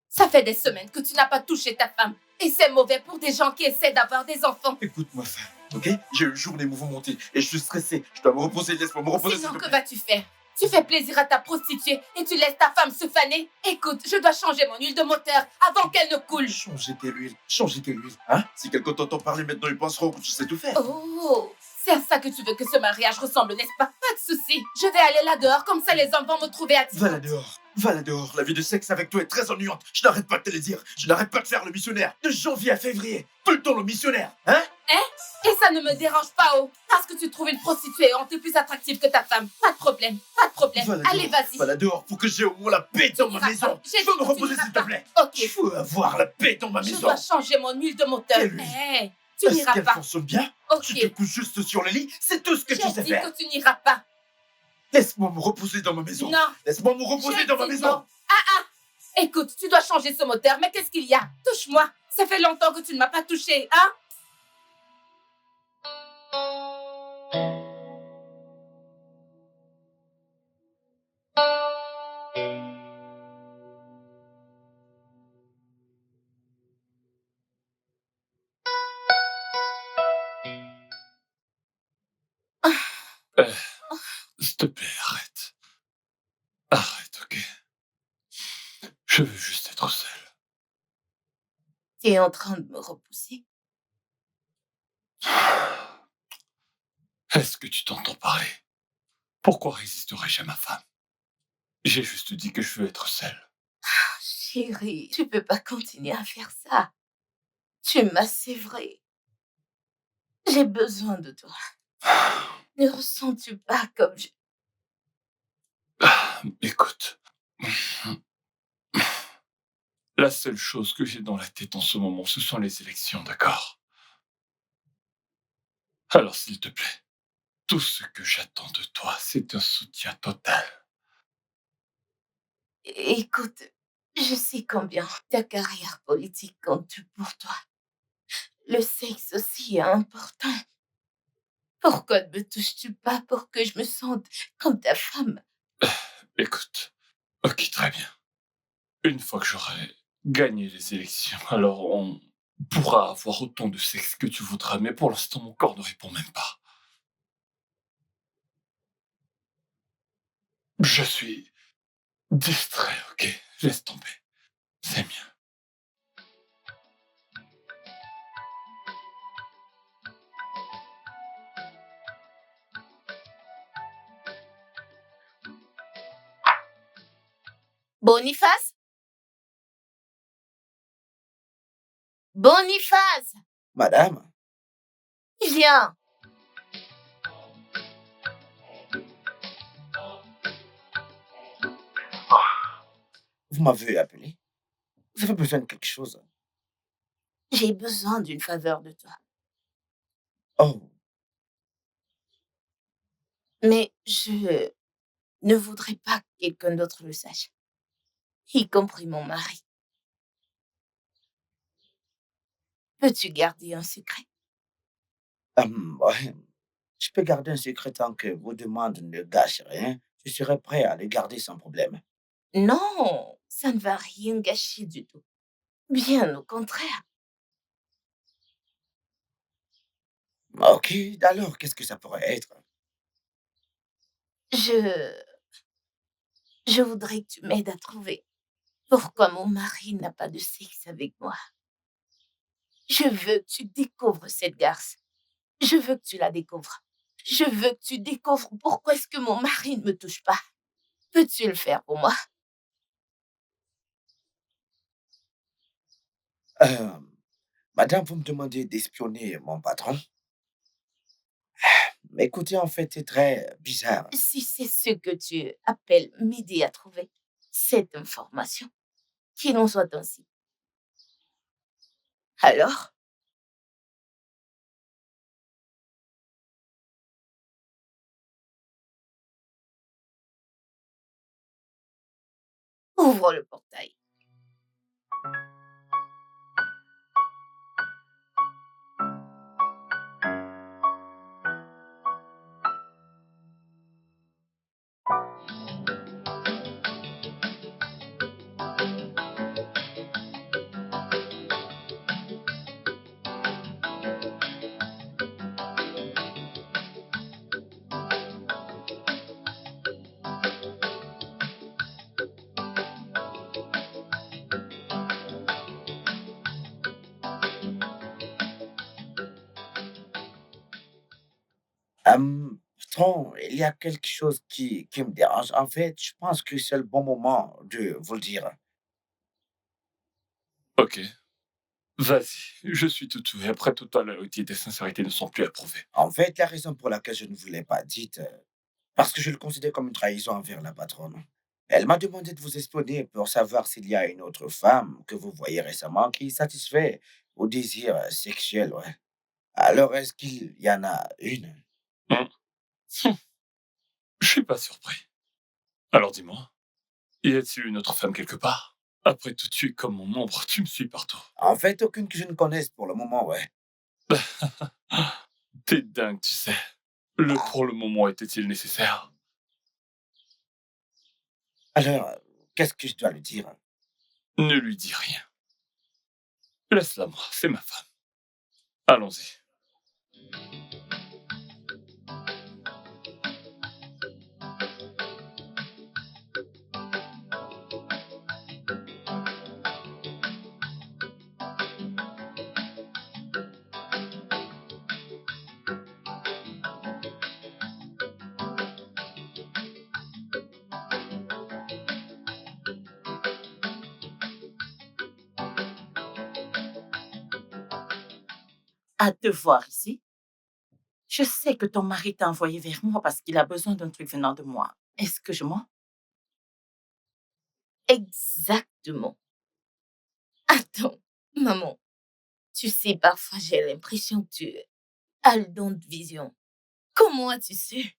Speaker 5: Ça fait des semaines que tu n'as pas touché ta femme. Et c'est mauvais pour des gens qui essaient d'avoir des enfants.
Speaker 4: Écoute-moi, femme, ok? J'ai eu une journée mouvementée et je suis stressé. Je dois me reposer, laisse-moi me reposer.
Speaker 5: Sinon,
Speaker 4: s'il te
Speaker 5: que
Speaker 4: plaît.
Speaker 5: vas-tu faire? Tu fais plaisir à ta prostituée et tu laisses ta femme se faner? Écoute, je dois changer mon huile de moteur avant qu'elle ne coule.
Speaker 4: Changer quelle huile, hein? Si quelqu'un t'entend parler maintenant, ils penseront que tu sais tout faire.
Speaker 5: Oh, c'est à ça que tu veux que ce mariage ressemble, n'est-ce pas? Pas de souci. Je vais aller là dehors, comme ça les hommes vont me trouver attirante.
Speaker 4: Va là dehors. La vie de sexe avec toi est très ennuyante. Je n'arrête pas de te le dire. Je n'arrête pas de faire le missionnaire. De janvier à février. Tout le temps le missionnaire, hein?
Speaker 5: Et ça ne me dérange pas, oh, parce que tu trouves une prostituée honte plus attractive que ta femme. Pas de problème, pas de problème.
Speaker 4: Va là
Speaker 5: Allez,
Speaker 4: dehors.
Speaker 5: vas-y.
Speaker 4: Va là dehors pour que j'ai au moins la paix dans ma
Speaker 5: n'iras
Speaker 4: maison.
Speaker 5: pas. J'ai
Speaker 4: Je veux
Speaker 5: dit
Speaker 4: me
Speaker 5: que tu
Speaker 4: reposer,
Speaker 5: n'iras
Speaker 4: s'il te
Speaker 5: pas.
Speaker 4: plaît.
Speaker 5: Ok.
Speaker 4: Je veux avoir la paix dans ma
Speaker 5: Je
Speaker 4: maison.
Speaker 5: dois changer mon huile de moteur.
Speaker 4: Quelle huile?
Speaker 5: Hé, tu
Speaker 4: Est-ce
Speaker 5: n'iras
Speaker 4: qu'elle
Speaker 5: pas.
Speaker 4: fonctionne bien?
Speaker 5: Ok.
Speaker 4: Tu te couches juste sur le lit. C'est tout ce que tu
Speaker 5: J'ai
Speaker 4: sais
Speaker 5: dit
Speaker 4: faire.
Speaker 5: que tu n'iras pas.
Speaker 4: Laisse-moi me reposer dans ma maison.
Speaker 5: Non.
Speaker 4: Laisse-moi me reposer
Speaker 5: J'ai
Speaker 4: dans ma
Speaker 5: dit
Speaker 4: maison.
Speaker 5: non. Écoute, tu dois changer ce moteur, mais qu'est-ce qu'il y a? Touche-moi. Ça fait longtemps que tu ne m'as pas touché, hein?
Speaker 6: S'il te plaît, arrête. Arrête, ok? Je veux juste être seul.
Speaker 5: Tu es en train de me repousser.
Speaker 6: Est-ce que tu t'entends parler? Pourquoi résisterais-je à ma femme? J'ai juste dit que je veux être seul.
Speaker 5: Chérie, tu peux pas continuer à faire ça. Tu m'as sévré. J'ai besoin de toi. Ne ressens-tu pas comme je...
Speaker 6: Écoute. La seule chose que j'ai dans la tête en ce moment, ce sont les élections, d'accord? Alors, s'il te plaît, tout ce que j'attends de toi, c'est un soutien total.
Speaker 5: Écoute, je sais combien ta carrière politique compte pour toi. Le sexe aussi est important. Pourquoi ne me touches-tu pas pour que je me sente comme ta femme?
Speaker 6: Écoute, ok, très bien. Une fois que j'aurai gagné les élections, alors on pourra avoir autant de sexe que tu voudras, mais pour l'instant, mon corps ne répond même pas. Je suis distrait, ok? Laisse tomber. C'est mieux.
Speaker 5: Boniface? Boniface!
Speaker 2: Madame,
Speaker 5: Viens.
Speaker 2: Vous m'avez appelé? Vous avez besoin de quelque chose?
Speaker 5: J'ai besoin d'une faveur de toi.
Speaker 2: Oh,
Speaker 5: Mais je ne voudrais pas que quelqu'un d'autre le sache, y compris mon mari. Peux-tu garder un secret?
Speaker 2: ouais. Je peux garder un secret tant que vos demandes ne gâchent rien. Je serai prêt à les garder sans problème.
Speaker 5: Non, ça ne va rien gâcher du tout. Bien au contraire.
Speaker 2: Ok, alors qu'est-ce que ça pourrait être?
Speaker 5: Je voudrais que tu m'aides à trouver pourquoi mon mari n'a pas de sexe avec moi. Je veux que tu découvres cette garce. Je veux que tu la découvres. Je veux que tu découvres pourquoi est-ce que mon mari ne me touche pas. Peux-tu le faire pour moi?
Speaker 2: Euh, Madame, vous me demandez d'espionner mon patron? Écoutez, en fait, c'est très bizarre.
Speaker 5: Si c'est ce que tu appelles m'aider à trouver cette information, qu'il en soit ainsi. Alors, ouvre le portail.
Speaker 2: Patron, il y a quelque chose qui me dérange. En fait, je pense que c'est le bon moment de vous le dire.
Speaker 6: Ok. Vas-y, je suis tout ouïe. Après, toute ta loyauté et tes sincérités ne sont plus approuvées.
Speaker 2: En fait, la raison pour laquelle je ne vous l'ai pas dite, parce que je le considère comme une trahison envers la patronne. Elle m'a demandé de vous espionner pour savoir s'il y a une autre femme que vous voyez récemment qui satisfait au désir sexuel, ouais. Alors, est-ce qu'il y en a une?
Speaker 6: Hum, Je suis pas surpris. Alors dis-moi, y a-t-il une autre femme quelque part? Après tout, tu es comme mon ombre, tu me suis partout.
Speaker 2: En fait, aucune que je ne connaisse pour le moment, ouais.
Speaker 6: T'es dingue, tu sais. Le pour le moment était-il nécessaire?
Speaker 2: Alors, qu'est-ce que je dois lui dire?
Speaker 6: Ne lui dis rien. Laisse-la moi, c'est ma femme. Allons-y.
Speaker 8: À te voir ici, je sais que ton mari t'a envoyé vers moi parce qu'il a besoin d'un truc venant de moi. Est-ce que je mens?
Speaker 5: Exactement. Attends, maman, tu sais, parfois j'ai l'impression que tu as le don de vision. Comment as-tu su?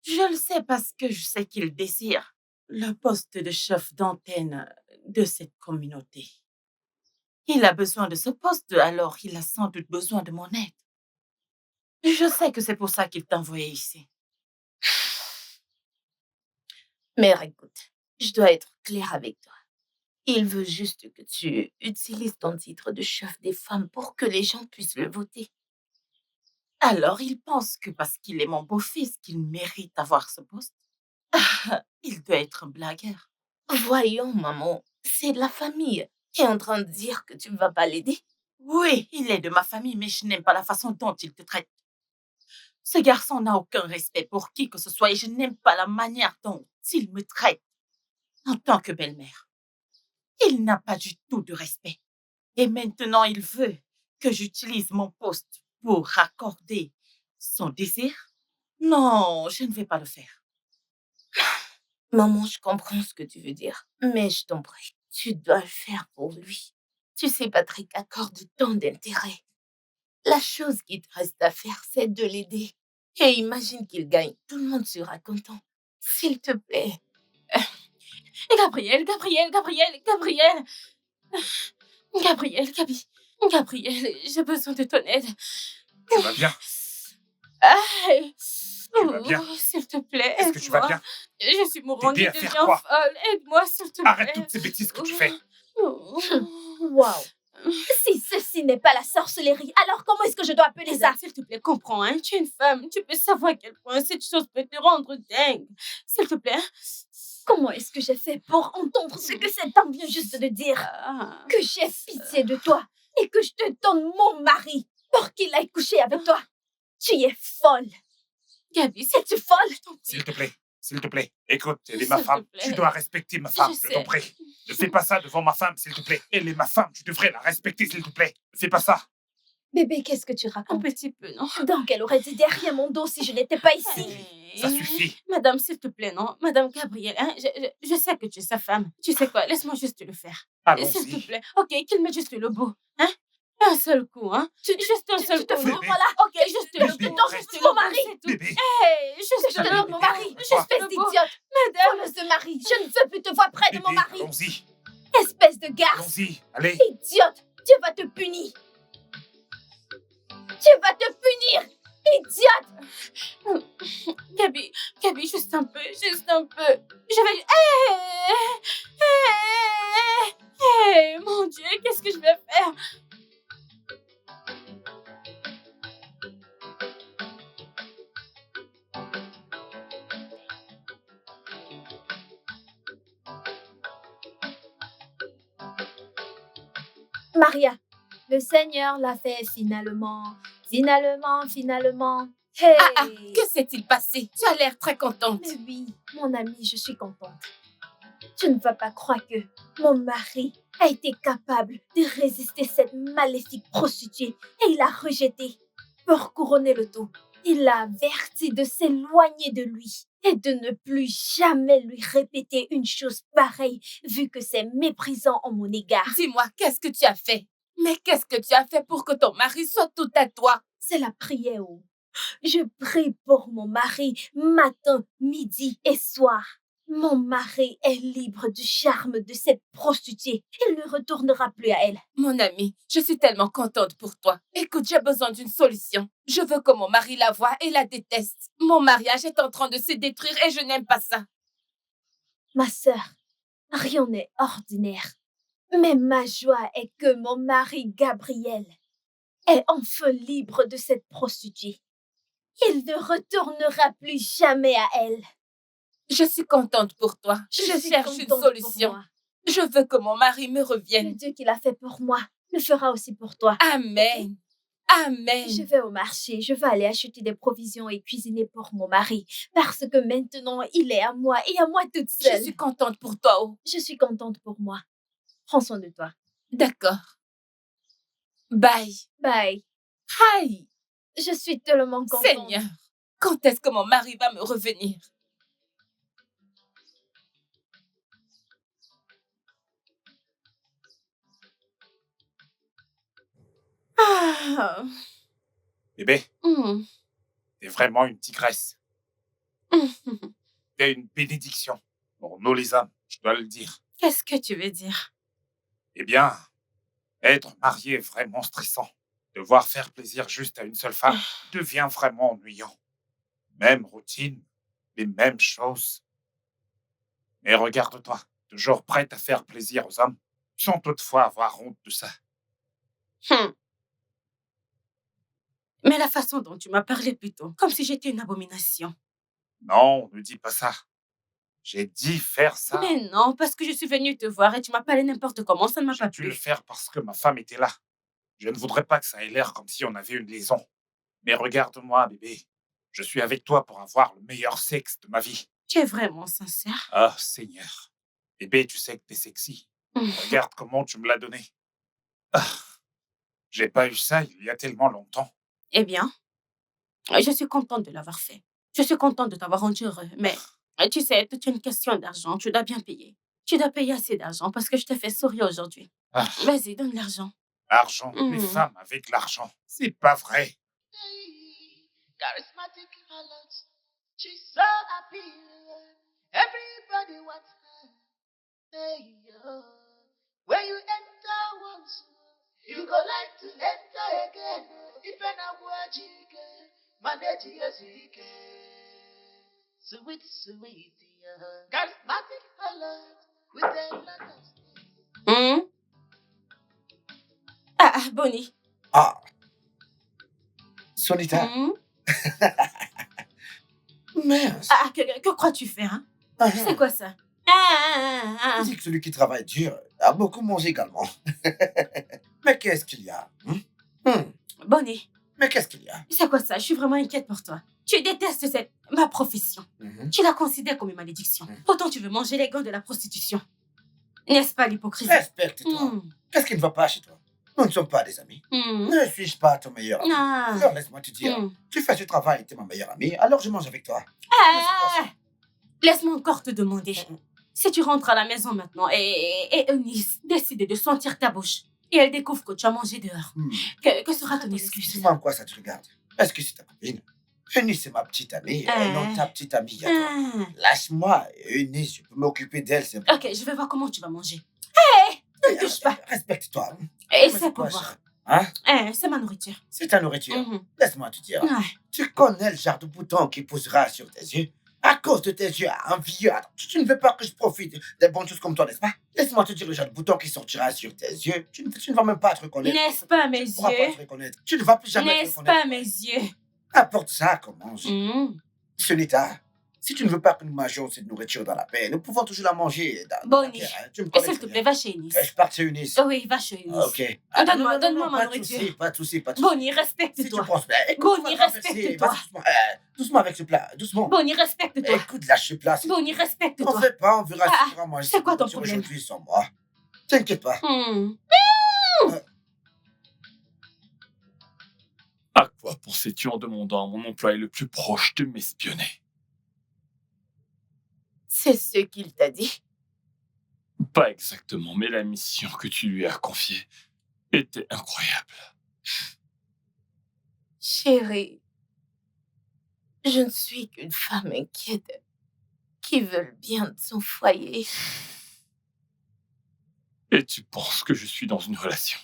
Speaker 8: Je le sais parce que je sais qu'il désire le poste de chef d'antenne de cette communauté. Il a besoin de ce poste, alors il a sans doute besoin de mon aide. Je sais que c'est pour ça qu'il t'a envoyé ici.
Speaker 5: Mère, écoute, je dois être claire avec toi. Il veut juste que tu utilises ton titre de chef des femmes pour que les gens puissent le voter.
Speaker 8: Alors il pense que parce qu'il est mon beau-fils, qu'il mérite d'avoir ce poste. Il doit être un blagueur.
Speaker 5: Voyons, maman, c'est de la famille. Tu es en train de dire que tu ne vas pas l'aider?
Speaker 8: Oui, il est de ma famille, mais je n'aime pas la façon dont il te traite. Ce garçon n'a aucun respect pour qui que ce soit et je n'aime pas la manière dont il me traite en tant que belle-mère. Il n'a pas du tout de respect. Et maintenant, il veut que j'utilise mon poste pour raccorder son désir? Non, je ne vais pas le faire.
Speaker 5: Maman, je comprends ce que tu veux dire, mais je t'en prie, tu dois le faire pour lui. Tu sais, Patrick accorde tant d'intérêt. La chose qui te reste à faire, c'est de l'aider. Et imagine qu'il gagne, tout le monde sera content. S'il te plaît.
Speaker 3: Gabriel, Gabriel, j'ai besoin de ton aide.
Speaker 9: Tu vas bien?
Speaker 3: Aïe.
Speaker 9: Tu vas bien?
Speaker 3: S'il te plaît,
Speaker 9: Est-ce que tu vas
Speaker 3: aide-moi.
Speaker 9: bien?
Speaker 3: Je suis mourante,
Speaker 9: T'aider
Speaker 3: je
Speaker 9: à faire
Speaker 3: deviens
Speaker 9: quoi?
Speaker 3: folle. Aide-moi, s'il te plaît.
Speaker 9: Arrête toutes ces bêtises que tu fais.
Speaker 5: Waouh. Si ceci n'est pas la sorcellerie, alors comment est-ce que je dois appeler ça?
Speaker 3: S'il te plaît, comprends, hein. Tu es une femme, tu peux savoir à quel point cette chose peut te rendre dingue. S'il te plaît.
Speaker 5: Comment est-ce que j'ai fait pour entendre ce que cet homme vient juste de dire?
Speaker 3: Ah.
Speaker 5: Que j'ai pitié de toi et que je te donne mon mari pour qu'il aille coucher avec toi. Tu es folle.
Speaker 3: Gabi,
Speaker 5: Es-tu folle?
Speaker 9: S'il te plaît, écoute, elle est
Speaker 3: S'il
Speaker 9: ma
Speaker 3: te
Speaker 9: femme.
Speaker 3: plaît.
Speaker 9: Tu dois respecter ma femme, je t'en
Speaker 3: sais.
Speaker 9: prie. Ne fais pas ça devant ma femme, s'il te plaît. Elle est ma femme, tu devrais la respecter, s'il te plaît. Ne fais pas ça.
Speaker 5: Bébé, qu'est-ce que tu
Speaker 3: Un
Speaker 5: racontes?
Speaker 3: petit peu, non?
Speaker 5: Donc, elle aurait été derrière mon dos si je n'étais pas ici.
Speaker 9: Ça suffit.
Speaker 3: Madame, s'il te plaît, non? Madame Gabrielle, hein? Je sais que tu es sa femme. Tu sais quoi? Laisse-moi juste le faire. S'il te
Speaker 9: Allons-y.
Speaker 3: plaît. Ok, qu'il mette juste le bout. Hein? Un seul coup, hein? Juste un seul
Speaker 5: Tu te
Speaker 3: coup.
Speaker 5: fous
Speaker 3: non?
Speaker 5: de moi là?
Speaker 3: Ok, juste le
Speaker 9: Bébé,
Speaker 3: bout.
Speaker 5: non,
Speaker 9: reste.
Speaker 5: juste mon mari.
Speaker 3: C'est tout.
Speaker 9: Bébé,
Speaker 3: Hey, juste
Speaker 5: Je te
Speaker 3: le
Speaker 5: donne
Speaker 3: bout.
Speaker 5: mon mari.
Speaker 9: Juste
Speaker 5: Espèce
Speaker 3: le
Speaker 5: d'idiote.
Speaker 3: Madame.
Speaker 5: Voleuse de mari. Je ne veux plus te voir près de mon
Speaker 9: bébé,
Speaker 5: mari.
Speaker 9: allons-y.
Speaker 5: Espèce de garce.
Speaker 9: Allons-y, allez.
Speaker 5: Idiote. Dieu va te punir. Dieu va te punir. Idiote.
Speaker 3: Gabi, juste un peu. Je vais... Hey, mon Dieu, qu'est-ce que je vais faire?
Speaker 5: Maria, le Seigneur l'a fait finalement. Finalement. Hey. Que s'est-il passé? Tu as l'air très contente. Mais oui, mon amie, je suis contente. Tu ne vas pas croire que mon mari a été capable de résister cette maléfique prostituée et il l'a rejetée. Pour couronner le tout, il l'a averti de s'éloigner de lui et de ne plus jamais lui répéter une chose pareille vu que c'est méprisant en mon égard.
Speaker 10: Dis-moi, qu'est-ce que tu as fait? Mais qu'est-ce que tu as fait pour que ton mari soit tout à toi?
Speaker 5: C'est la prière. Je prie pour mon mari matin, midi et soir. Mon mari est libre du charme de cette prostituée. Il ne retournera plus à elle.
Speaker 10: Mon amie, je suis tellement contente pour toi. Écoute, j'ai besoin d'une solution. Je veux que mon mari la voie et la déteste. Mon mariage est en train de se détruire et je n'aime pas ça.
Speaker 5: Ma sœur, rien n'est ordinaire. Mais ma joie est que mon mari Gabriel est enfin libre de cette prostituée. Il ne retournera plus jamais à elle.
Speaker 10: Je suis contente pour toi. Je cherche une solution. Je veux que mon mari me
Speaker 5: Le
Speaker 10: revienne.
Speaker 5: Dieu qui l'a fait pour moi le fera aussi pour toi.
Speaker 10: Amen. Amen.
Speaker 5: Je vais au marché, je vais aller acheter des provisions et cuisiner pour mon mari. Parce que maintenant, il est à moi et à moi toute seule.
Speaker 10: Je suis contente pour toi. Oh.
Speaker 5: Je suis contente pour moi. Prends soin de toi.
Speaker 10: D'accord. Bye.
Speaker 5: Bye.
Speaker 10: Aïe.
Speaker 5: Je suis tellement contente.
Speaker 10: Seigneur, quand est-ce que mon mari va me revenir?
Speaker 3: Ah.
Speaker 9: Bébé,
Speaker 3: Hmm.
Speaker 9: t'es vraiment une tigresse. T'es une bénédiction. Pour nous les hommes, je dois le dire.
Speaker 3: Qu'est-ce que tu veux dire?
Speaker 9: Eh bien, être marié est vraiment stressant. Devoir faire plaisir juste à une seule femme devient vraiment ennuyant. Même routine, les mêmes choses. Mais regarde-toi, toujours prête à faire plaisir aux hommes, sans toutefois avoir honte de ça.
Speaker 3: Hmm. Mais la façon dont tu m'as parlé plutôt, comme si j'étais une abomination.
Speaker 9: Non, ne dis pas ça. J'ai dit faire ça.
Speaker 3: Mais non, parce que je suis venue te voir et tu m'as parlé n'importe comment, ça ne m'a
Speaker 9: J'ai
Speaker 3: pas
Speaker 9: dû le
Speaker 3: plu.
Speaker 9: faire parce que ma femme était là. Je ne voudrais pas que ça ait l'air comme si on avait une liaison. Mais regarde-moi, bébé. Je suis avec toi pour avoir le meilleur sexe de ma vie.
Speaker 3: Tu es vraiment sincère.
Speaker 9: Ah, Seigneur. Bébé, tu sais que t'es sexy. Regarde comment tu me l'as donné. Ah, j'ai pas eu ça il y a tellement longtemps.
Speaker 3: Eh bien, je suis contente de l'avoir fait. Je suis contente de t'avoir rendu heureux. Mais tu sais, c'est une question d'argent. Tu dois bien payer. Tu dois payer assez d'argent parce que je te fais sourire aujourd'hui.
Speaker 9: Ah,
Speaker 3: Vas-y, donne l'argent.
Speaker 9: argent, les
Speaker 3: Mhm.
Speaker 9: femmes avec l'argent. C'est pas vrai.
Speaker 1: Hey, charismatic highlights. She's so happy. Everybody wants her. Hey, when you enter once, you go like to enter again. If an award you get, manage your sweet, sweet, charismatic highlights with the letters.
Speaker 3: Mhm. Ah, Bonnie.
Speaker 2: Ah, Sonita,
Speaker 3: Mhm.
Speaker 2: mince.
Speaker 3: Ah, que crois-tu faire, hein?
Speaker 2: Ah,
Speaker 3: C'est quoi ça? Ah.
Speaker 2: on dit que celui qui travaille dur a beaucoup mangé également. Mais qu'est-ce qu'il y a?
Speaker 3: Bonnie,
Speaker 2: Mais qu'est-ce qu'il y a?
Speaker 3: c'est quoi ça? Je suis vraiment inquiète pour toi. Tu détestes ma profession.
Speaker 2: Mhm.
Speaker 3: Tu la considères comme une malédiction. Pourtant, tu veux manger les gants de la prostitution. N'est-ce pas l'hypocrisie?
Speaker 2: Respecte-toi.
Speaker 3: Mhm.
Speaker 2: Qu'est-ce qui ne va pas chez toi? Nous ne sommes pas des amis.
Speaker 3: Mhm.
Speaker 2: Ne suis-je pas ton meilleur ami?
Speaker 3: Ah.
Speaker 2: Alors laisse-moi te dire,
Speaker 3: Mhm.
Speaker 2: tu fais ce travail, tu es ma meilleure amie, alors je mange avec toi.
Speaker 3: Ah. Laisse-moi encore te demander.
Speaker 2: Mhm.
Speaker 3: Si tu rentres à la maison maintenant et Eunice décide de sentir ta bouche et elle découvre que tu as mangé dehors, que sera ton excuse?
Speaker 2: Dis-moi en quoi ça te regarde. Est-ce que c'est ta copine? Eunice, c'est ma petite amie, non ta petite amie à toi.
Speaker 3: Ah.
Speaker 2: Lâche-moi, Eunice, je peux m'occuper d'elle. C'est
Speaker 3: Ok, je vais voir comment tu vas manger. Hé, ne me touche pas.
Speaker 2: Respecte-toi.
Speaker 3: Et
Speaker 2: Mais
Speaker 3: c'est
Speaker 2: quoi,
Speaker 3: pour voir.
Speaker 2: ça? Hein?
Speaker 3: C'est ma nourriture.
Speaker 2: C'est ta nourriture.
Speaker 3: Mhm.
Speaker 2: Laisse-moi te dire.
Speaker 3: Ouais.
Speaker 2: Tu connais le genre de bouton qui poussera sur tes yeux? À cause de tes yeux envieux, tu ne veux pas que je profite des bonnes choses comme toi, n'est-ce pas? Laisse-moi te dire le genre de bouton qui sortira sur tes yeux. Tu ne vas même pas te reconnaître.
Speaker 3: N'est-ce pas mes
Speaker 2: Tu ne pourras pas
Speaker 3: yeux?
Speaker 2: te reconnaître. Tu ne vas plus jamais te
Speaker 3: N'est-ce
Speaker 2: reconnaître.
Speaker 3: pas mes yeux?
Speaker 2: Apporte ça qu'on mange.
Speaker 3: Mhm.
Speaker 2: Sonita, si tu ne veux pas que nous mangions cette nourriture dans la paix, nous pouvons toujours la manger dans la
Speaker 3: Bonnie,
Speaker 2: guerre, hein. Tu me
Speaker 3: Et
Speaker 2: connais
Speaker 3: s'il te
Speaker 2: très
Speaker 3: plaît,
Speaker 2: bien.
Speaker 3: va chez Eunice.
Speaker 2: Je pars chez Eunice.
Speaker 3: Oui, va chez Eunice.
Speaker 2: Ok.
Speaker 3: Donne-moi
Speaker 2: non,
Speaker 3: ma
Speaker 2: pas de
Speaker 3: nourriture.
Speaker 2: souci, pas de souci, pas de souci.
Speaker 3: Bonnie,
Speaker 2: Si tu
Speaker 3: respecte-toi.
Speaker 2: penses bien, écoute,
Speaker 3: Bonnie,
Speaker 2: tu vas traverser.
Speaker 3: respecte-toi.
Speaker 2: Vas-y, doucement, doucement avec ce plat, doucement.
Speaker 3: Bonnie, respecte-toi.
Speaker 2: Écoute, lâche ce plat.
Speaker 3: Bonnie,
Speaker 2: On
Speaker 3: respecte-toi.
Speaker 2: fait pas, on verra
Speaker 3: Ah,
Speaker 2: si tu vas manger
Speaker 3: c'est quoi ton
Speaker 2: cette nourriture
Speaker 3: problème?
Speaker 2: aujourd'hui sans moi. T'inquiète pas.
Speaker 6: À quoi pensais-tu en demandant à mon employé le plus proche de m'espionner?
Speaker 5: C'est ce qu'il t'a dit.
Speaker 6: Pas exactement, mais la mission que tu lui as confiée était incroyable.
Speaker 5: Chérie, je ne suis qu'une femme inquiète qui veut le bien de son foyer.
Speaker 6: Et tu penses que je suis dans une relation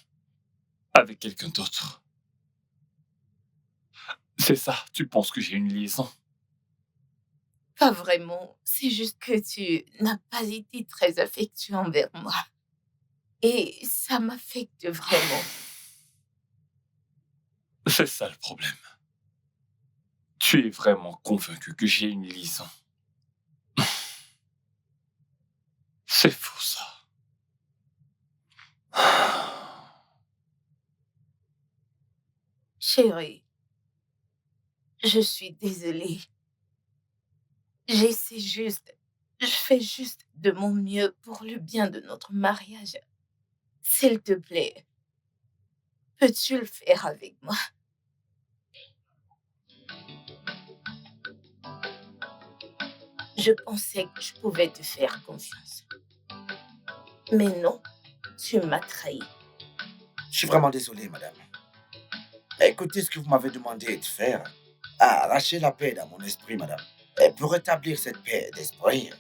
Speaker 6: avec quelqu'un d'autre? C'est ça, tu penses que j'ai une liaison?
Speaker 5: Pas vraiment, c'est juste que tu n'as pas été très affectueux envers moi. Et ça m'affecte vraiment.
Speaker 6: C'est ça le problème. Tu es vraiment convaincu que j'ai une liaison? C'est faux, ça.
Speaker 5: Chérie, je suis désolée. Je fais juste de mon mieux pour le bien de notre mariage. S'il te plaît, peux-tu le faire avec moi? Je pensais que je pouvais te faire confiance. Mais non, tu m'as trahi.
Speaker 2: Je suis vraiment désolé, madame. Écoutez ce que vous m'avez demandé de faire. Arracher la paix dans mon esprit, madame. Et pour rétablir cette paix d'esprit,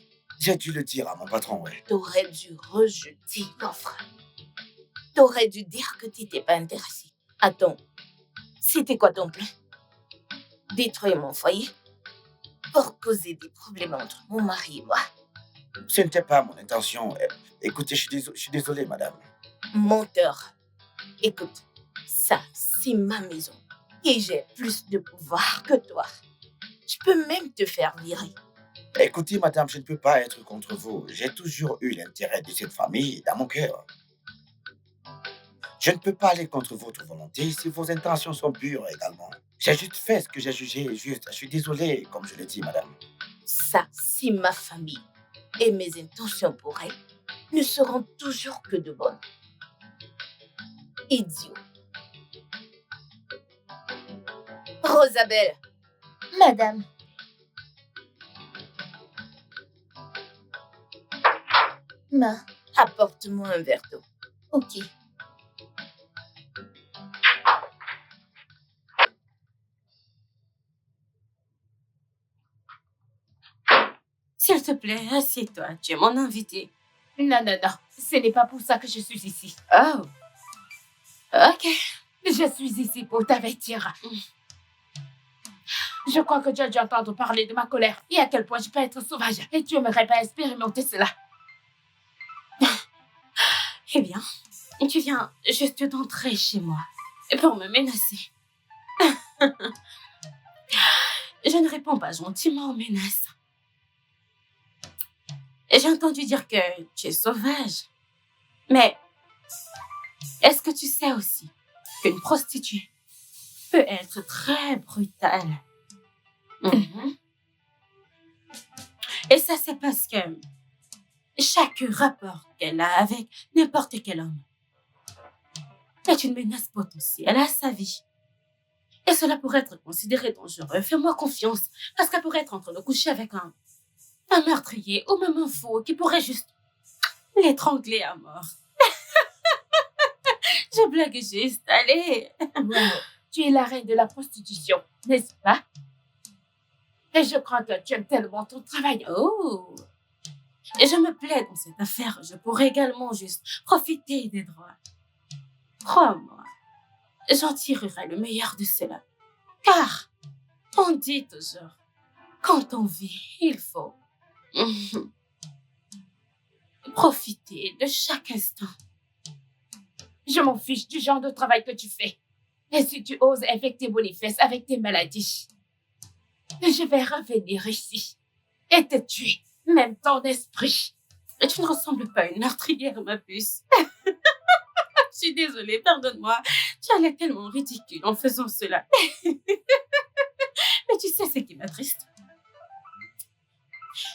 Speaker 2: j'ai dû le dire à mon patron, oui.
Speaker 5: T'aurais dû rejeter l'offre. T'aurais dû dire que t'étais pas intéressé. Attends, c'était quoi ton plan? Détruire mon foyer pour causer des problèmes entre mon mari et moi.
Speaker 2: Ce n'était pas mon intention. Écoutez, je suis désolé, madame.
Speaker 5: Menteur. Écoute, ça, c'est ma maison. Et j'ai plus de pouvoir que toi. Je peux même te faire virer.
Speaker 2: Écoutez, madame, je ne peux pas être contre vous. J'ai toujours eu l'intérêt de cette famille dans mon cœur. Je ne peux pas aller contre votre volonté si vos intentions sont pures également. J'ai juste fait ce que j'ai jugé juste. Je suis désolé, comme je l'ai dit, madame.
Speaker 5: Ça, c'est ma famille. Et mes intentions pour elle ne seront toujours que de bonnes. Idiot. Rosabelle,
Speaker 10: Madame,
Speaker 5: apporte-moi un verre d'eau.
Speaker 10: ok.
Speaker 3: S'il te plaît, assieds-toi. Tu es mon invité.
Speaker 10: Non, ce n'est pas pour ça que je suis ici.
Speaker 3: Oh. Ok.
Speaker 10: Je suis ici pour t'avertir. Je crois que tu as dû entendre parler de ma colère et à quel point je peux être sauvage. Et tu aimerais pas expérimenter cela.
Speaker 3: Eh bien, tu viens juste d'entrer chez moi pour me menacer. Je ne réponds pas gentiment aux menaces. J'ai entendu dire que tu es sauvage. Mais est-ce que tu sais aussi qu'une prostituée peut être très brutale? Mhm. Et ça, c'est parce que chaque rapport qu'elle a avec n'importe quel homme est une menace potentielle à sa vie. Et cela pourrait être considéré dangereux. Fais-moi confiance, parce qu'elle pourrait être en train de coucher avec un meurtrier ou même un fou qui pourrait juste l'étrangler à mort. Je blague juste, allez.
Speaker 10: Wow. Tu es la reine de la prostitution, n'est-ce pas? Et je crois que tu aimes tellement ton travail.
Speaker 3: Oh. Et je me plais dans cette affaire. Je pourrais également juste profiter des droits. Crois-moi, j'en tirerai le meilleur de cela. Car on dit toujours, quand on vit, il faut profiter de chaque instant.
Speaker 10: Je m'en fiche du genre de travail que tu fais. Et si tu oses infecter Boniface avec tes maladies, je vais revenir ici et te tuer, même ton esprit.
Speaker 3: Et tu ne ressembles pas à une meurtrière, ma puce. Je suis désolée, pardonne-moi. Tu as l'air tellement ridicule en faisant cela. Mais tu sais ce qui m'attriste?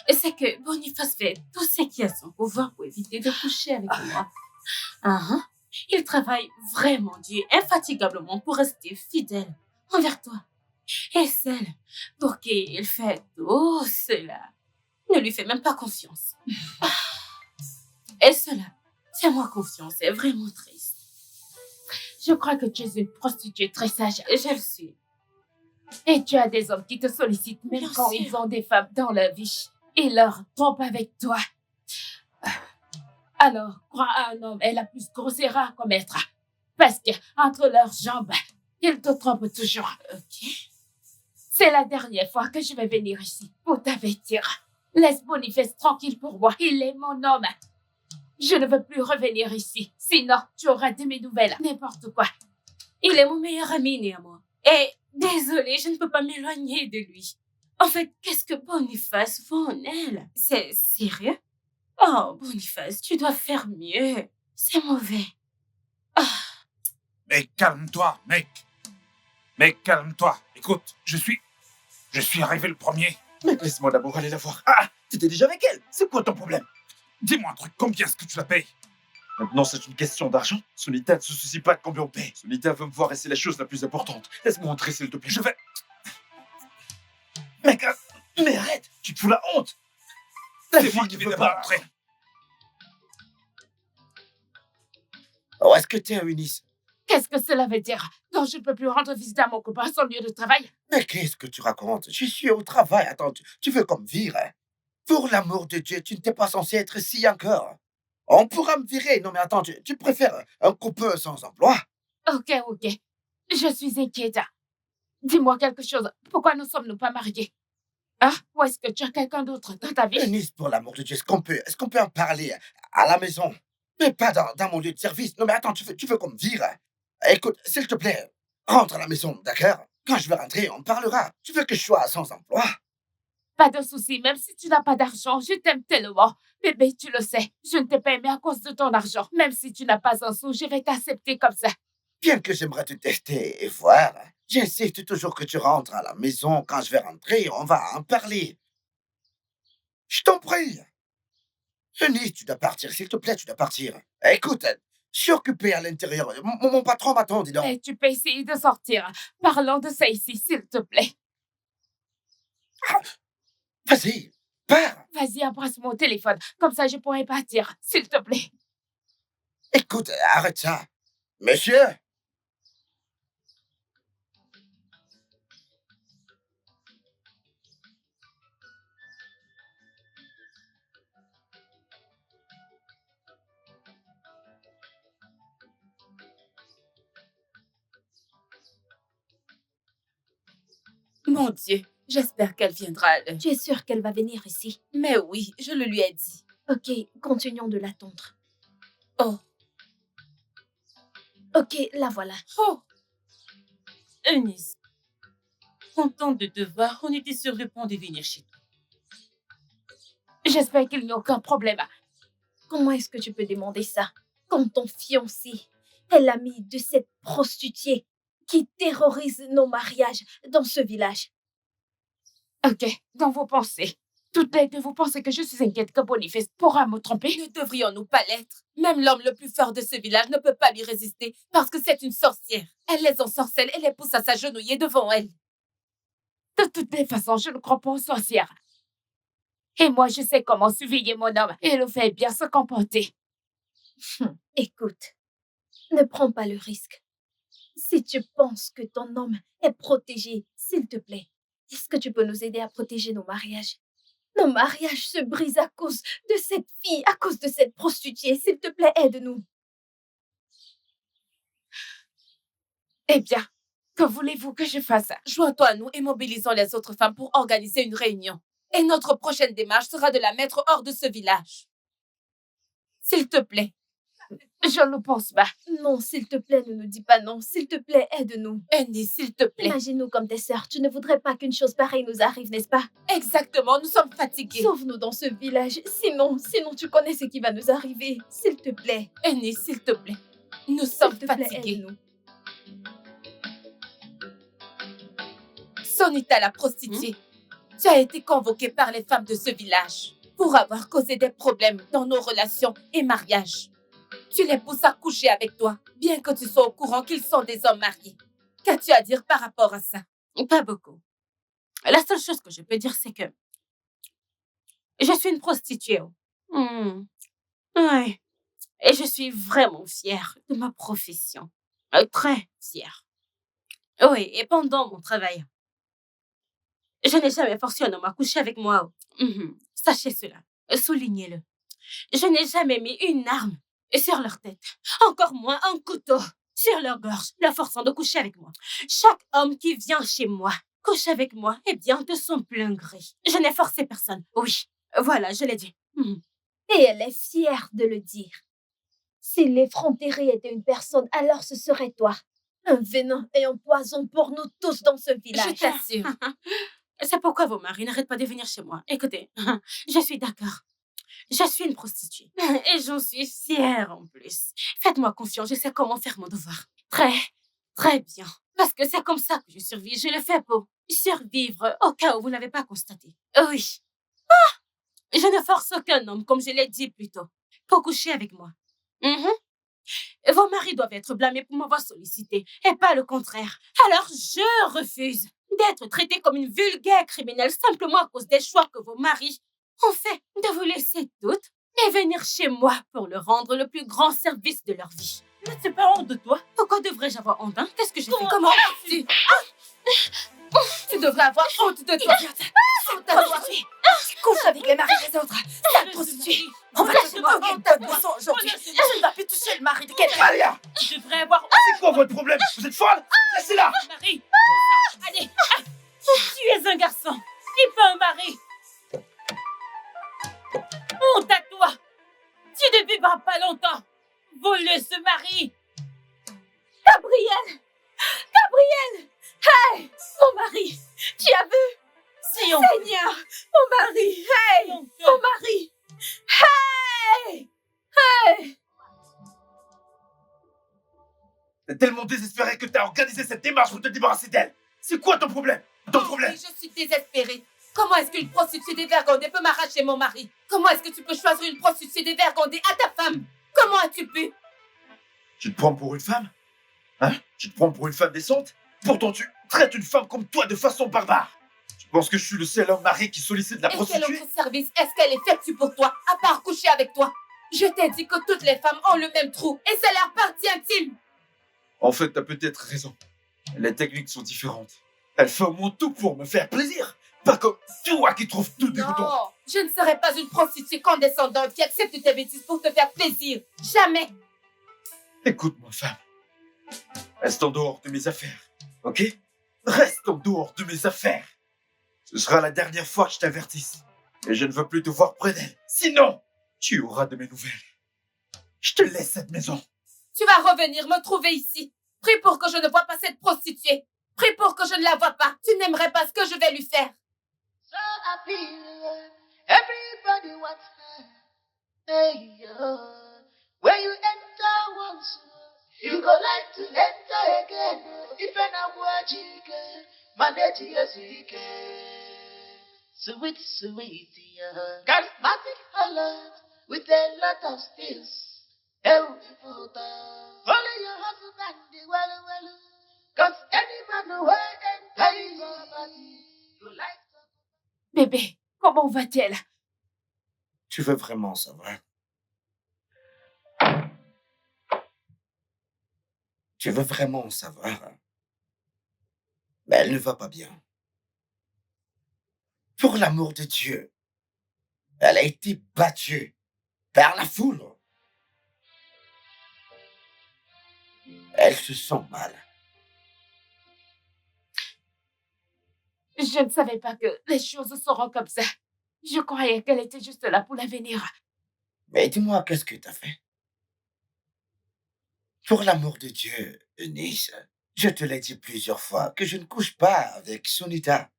Speaker 3: C'est que Boniface fait tout ce qui est à son pouvoir pour éviter de coucher avec moi. Il travaille vraiment dur, infatigablement pour rester fidèle envers toi. Et celle pour qui il fait tout cela ne lui fait même pas confiance. Et cela, fais-moi confiance, c'est vraiment triste.
Speaker 10: Je crois que tu es une prostituée très sage.
Speaker 3: Je le suis.
Speaker 10: Et tu as des hommes qui te sollicitent même
Speaker 3: Bien
Speaker 10: quand
Speaker 3: sûr.
Speaker 10: ils ont des femmes dans leur vie. Ils leur trompent avec toi. Alors, crois à un homme est la plus grosse erreur à commettre. Parce que entre leurs jambes, ils te trompent toujours.
Speaker 3: Ok.
Speaker 10: C'est la dernière fois que je vais venir ici pour t'avertir. Laisse Boniface tranquille pour moi. Il est mon homme. Je ne veux plus revenir ici. Sinon, tu auras de mes nouvelles. N'importe quoi.
Speaker 3: Il est mon meilleur ami, néanmoins. Et désolée, je ne peux pas m'éloigner de lui. En fait, qu'est-ce que Boniface voit en elle? C'est sérieux? Oh, Boniface, tu dois faire mieux. C'est mauvais.
Speaker 9: Mais calme-toi, mec. Mec, calme-toi. Écoute, je suis arrivé le premier.
Speaker 4: Mec, laisse-moi d'abord aller la voir.
Speaker 2: Ah, t'étais déjà avec elle. C'est quoi ton problème?
Speaker 9: Dis-moi un truc, combien est-ce que tu la payes?
Speaker 4: Maintenant, c'est une question d'argent. Sunita ne se soucie pas de combien on paye. Sunita veut me voir et c'est la chose la plus importante. Laisse-moi entrer, s'il te plaît.
Speaker 9: Je vais...
Speaker 2: Mec, mais arrête, tu te fous la honte.
Speaker 9: C'est moi qui vais d'abord entrer.
Speaker 2: Oh, est-ce que t'es un Eunice?
Speaker 10: Qu'est-ce que cela veut dire? Non, je ne peux plus rendre visite à mon copain sans lieu de travail.
Speaker 2: Mais qu'est-ce que tu racontes? Je suis au travail. Attends, tu veux qu'on me vire, hein? Pour l'amour de Dieu, tu n'étais pas censé être ici encore. On pourra me virer. Non, mais attends, tu préfères un coupeur sans emploi?
Speaker 10: Ok. Je suis inquiète. Dis-moi quelque chose. Pourquoi ne sommes-nous pas mariés? Ah, ou est-ce que tu as quelqu'un d'autre dans ta vie?
Speaker 2: Eunice, pour l'amour de Dieu, est-ce qu'on peut en parler à la maison? Mais pas dans mon lieu de service. Non, mais attends, tu veux qu'on me vire? Écoute, s'il te plaît, rentre à la maison, d'accord? Quand je vais rentrer, on parlera. Tu veux que je sois sans emploi?
Speaker 10: Pas de souci, même si tu n'as pas d'argent, je t'aime tellement. Bébé, tu le sais, je ne t'ai pas aimé à cause de ton argent. Même si tu n'as pas un sou, je vais t'accepter comme ça.
Speaker 2: Bien que j'aimerais te tester et voir, j'insiste toujours que tu rentres à la maison. Quand je vais rentrer, on va en parler. Je t'en prie. Eunice, tu dois partir, s'il te plaît, tu dois partir. Écoute, Je suis occupé à l'intérieur. Mon patron m'attend, dis donc.
Speaker 10: Mais tu peux essayer de sortir. Parlons de ça ici, s'il te plaît.
Speaker 2: Vas-y, pars.
Speaker 10: Vas-y, embrasse-moi au téléphone. Comme ça, je pourrai partir, s'il te plaît.
Speaker 2: Écoute, arrête ça. Monsieur.
Speaker 8: Mon Dieu, j'espère qu'elle viendra à l'heure.
Speaker 5: Tu es sûre qu'elle va venir ici?
Speaker 8: Mais oui, je le lui ai dit.
Speaker 5: Ok, continuons de l'attendre.
Speaker 8: Oh.
Speaker 5: Ok, la voilà.
Speaker 8: Oh. Eunice, contente de te voir, on était sur le point de venir chez toi.
Speaker 10: J'espère qu'il n'y a aucun problème.
Speaker 5: Comment est-ce que tu peux demander ça quand ton fiancé est l'ami de cette prostituée qui terrorise nos mariages dans ce village?
Speaker 10: Ok, dans vos pensées. Toutes les deux, vous pensez que je suis inquiète que Boniface pourra me tromper?
Speaker 8: Ne devrions-nous pas l'être? Même l'homme le plus fort de ce village ne peut pas lui résister parce que c'est une sorcière. Elle les ensorcelle et les pousse à s'agenouiller devant elle.
Speaker 10: De toutes les façons, je ne crois pas aux sorcières. Et moi, je sais comment surveiller mon homme et le faire bien se comporter.
Speaker 5: Écoute, ne prends pas le risque. Si tu penses que ton homme est protégé, s'il te plaît, est-ce que tu peux nous aider à protéger nos mariages? Nos mariages se brisent à cause de cette fille, à cause de cette prostituée. S'il te plaît, aide-nous.
Speaker 10: Eh bien, que voulez-vous que je fasse?
Speaker 8: Joins-toi à nous et mobilisons les autres femmes pour organiser une réunion. Et notre prochaine démarche sera de la mettre hors de ce village. S'il te plaît.
Speaker 10: Je ne pense pas.
Speaker 5: Non, s'il te plaît, ne nous dis pas non. S'il te plaît, aide-nous.
Speaker 8: Annie, s'il te plaît.
Speaker 5: Imagine-nous comme tes sœurs. Tu ne voudrais pas qu'une chose pareille nous arrive, n'est-ce pas?
Speaker 8: Exactement, nous sommes fatigués.
Speaker 5: Sauve-nous dans ce village. Sinon, tu connais ce qui va nous arriver. S'il te plaît.
Speaker 8: Annie, s'il te plaît. Nous sommes fatigués.
Speaker 5: Aide-nous.
Speaker 8: Sonita la prostituée, tu as été convoquée par les femmes de ce village pour avoir causé des problèmes dans nos relations et mariages. Tu les pousses à coucher avec toi, bien que tu sois au courant qu'ils sont des hommes mariés. Qu'as-tu à dire par rapport à ça? Pas beaucoup. La seule chose que je peux dire, c'est que je suis une prostituée. Ouais. Et je suis vraiment fière de ma profession. Très fière. Oui, et pendant mon travail, je n'ai jamais forcé un homme à coucher avec moi. Sachez cela. Soulignez-le. Je n'ai jamais mis une arme sur leur tête. Encore moins un couteau sur leur gorge, la forçant de coucher avec moi. Chaque homme qui vient chez moi couche avec moi, eh bien, de son plein gré. Je n'ai forcé personne. Oui, voilà, je l'ai dit.
Speaker 5: Et elle est fière de le dire. Si l'effronterie était une personne, alors ce serait toi. Un venin et un poison pour nous tous dans ce village.
Speaker 8: Je t'assure. C'est pourquoi vos maris n'arrêtent pas de venir chez moi. Écoutez, je suis d'accord. Je suis une prostituée. Et j'en suis fière en plus. Faites-moi confiance, je sais comment faire mon devoir. Très, très bien. Parce que c'est comme ça que je survis. Je le fais pour survivre au cas où vous n'avez pas constaté. Oui. Je ne force aucun homme, comme je l'ai dit plus tôt, pour coucher avec moi. Vos maris doivent être blâmés pour m'avoir sollicité, et pas le contraire. Alors je refuse d'être traitée comme une vulgaire criminelle simplement à cause des choix que vos maris ont fait de vous laisser toutes et venir chez moi pour leur rendre le plus grand service de leur vie. N'as-tu pas honte de toi? Pourquoi devrais-je avoir honte, hein? Qu'est-ce que j'ai fait? Comment tu... Tu devrais avoir honte de toi. Honte à toi.
Speaker 5: Tu couches avec les maris des autres. Sale prostituée. Renversez-moi une tonne de boisson aujourd'hui. Je ne vais plus toucher le mari de quelqu'un.
Speaker 2: Alia!
Speaker 8: Tu devrais avoir honte.
Speaker 2: C'est quoi votre problème? Vous êtes folle? Laissez-la!
Speaker 8: Marie. Allez. Tu es un garçon. Et pas un mari. Honte à toi. Tu ne vivras pas longtemps. Voleuse de mari.
Speaker 5: Gabriel! Hey! Mon mari! Tu as vu?
Speaker 8: Si on...
Speaker 5: Seigneur! Mon mari! Hey! Mon mari! Hey! Hey!
Speaker 2: T'es tellement désespéré que t'as organisé cette démarche pour te débarrasser d'elle. C'est quoi ton problème?
Speaker 8: Oui, je suis désespérée. Comment est-ce qu'une prostituée dévergondée peut m'arracher mon mari? Comment est-ce que tu peux choisir une prostituée dévergondée à ta femme? Comment as-tu pu?
Speaker 2: Tu te prends pour une femme? Hein? Tu te prends pour une femme décente? Pourtant, tu traites une femme comme toi de façon barbare. Tu penses que je suis le seul homme marié qui sollicite la
Speaker 10: Et quel
Speaker 2: prostituée?
Speaker 10: autre service est-ce qu'elle est faite pour toi, à part coucher avec toi? Je t'ai dit que toutes les femmes ont le même trou, et c'est leur partie intime.
Speaker 4: En fait, t'as peut-être raison. Les techniques sont différentes. Elle fait au moins tout pour me faire plaisir. Pas comme toi qui trouves tout dégoûtant.
Speaker 10: Non, je ne serai pas une prostituée condescendante qui accepte tes bêtises pour te faire plaisir. Jamais.
Speaker 4: Écoute, ma femme. Reste en dehors de mes affaires, ok? Reste en dehors de mes affaires. Ce sera la dernière fois que je t'avertisse. Et je ne veux plus te voir près d'elle. Sinon, tu auras de mes nouvelles. Je te laisse cette maison.
Speaker 10: Tu vas revenir me trouver ici. Prie pour que je ne vois pas cette prostituée. Prie pour que je ne la vois pas. Tu n'aimerais pas ce que je vais lui faire.
Speaker 1: So happy, everybody wants her. Hey, when you enter once, you go like to enter again. If an award manage your sweet, sweet, sweet, charismatic alert with a lot of skills. Only your husband, well, cause any man who enter your body, you like.
Speaker 10: Bébé, comment va-t-elle?
Speaker 2: Tu veux vraiment savoir? Tu veux vraiment savoir? Mais elle ne va pas bien. Pour l'amour de Dieu, elle a été battue par la foule. Elle se sent mal.
Speaker 10: Je ne savais pas que les choses seront comme ça. Je croyais qu'elle était juste là pour l'avenir.
Speaker 2: Mais dis-moi, qu'est-ce que t'as fait? Pour l'amour de Dieu, Eunice, je te l'ai dit plusieurs fois que je ne couche pas avec Sunita.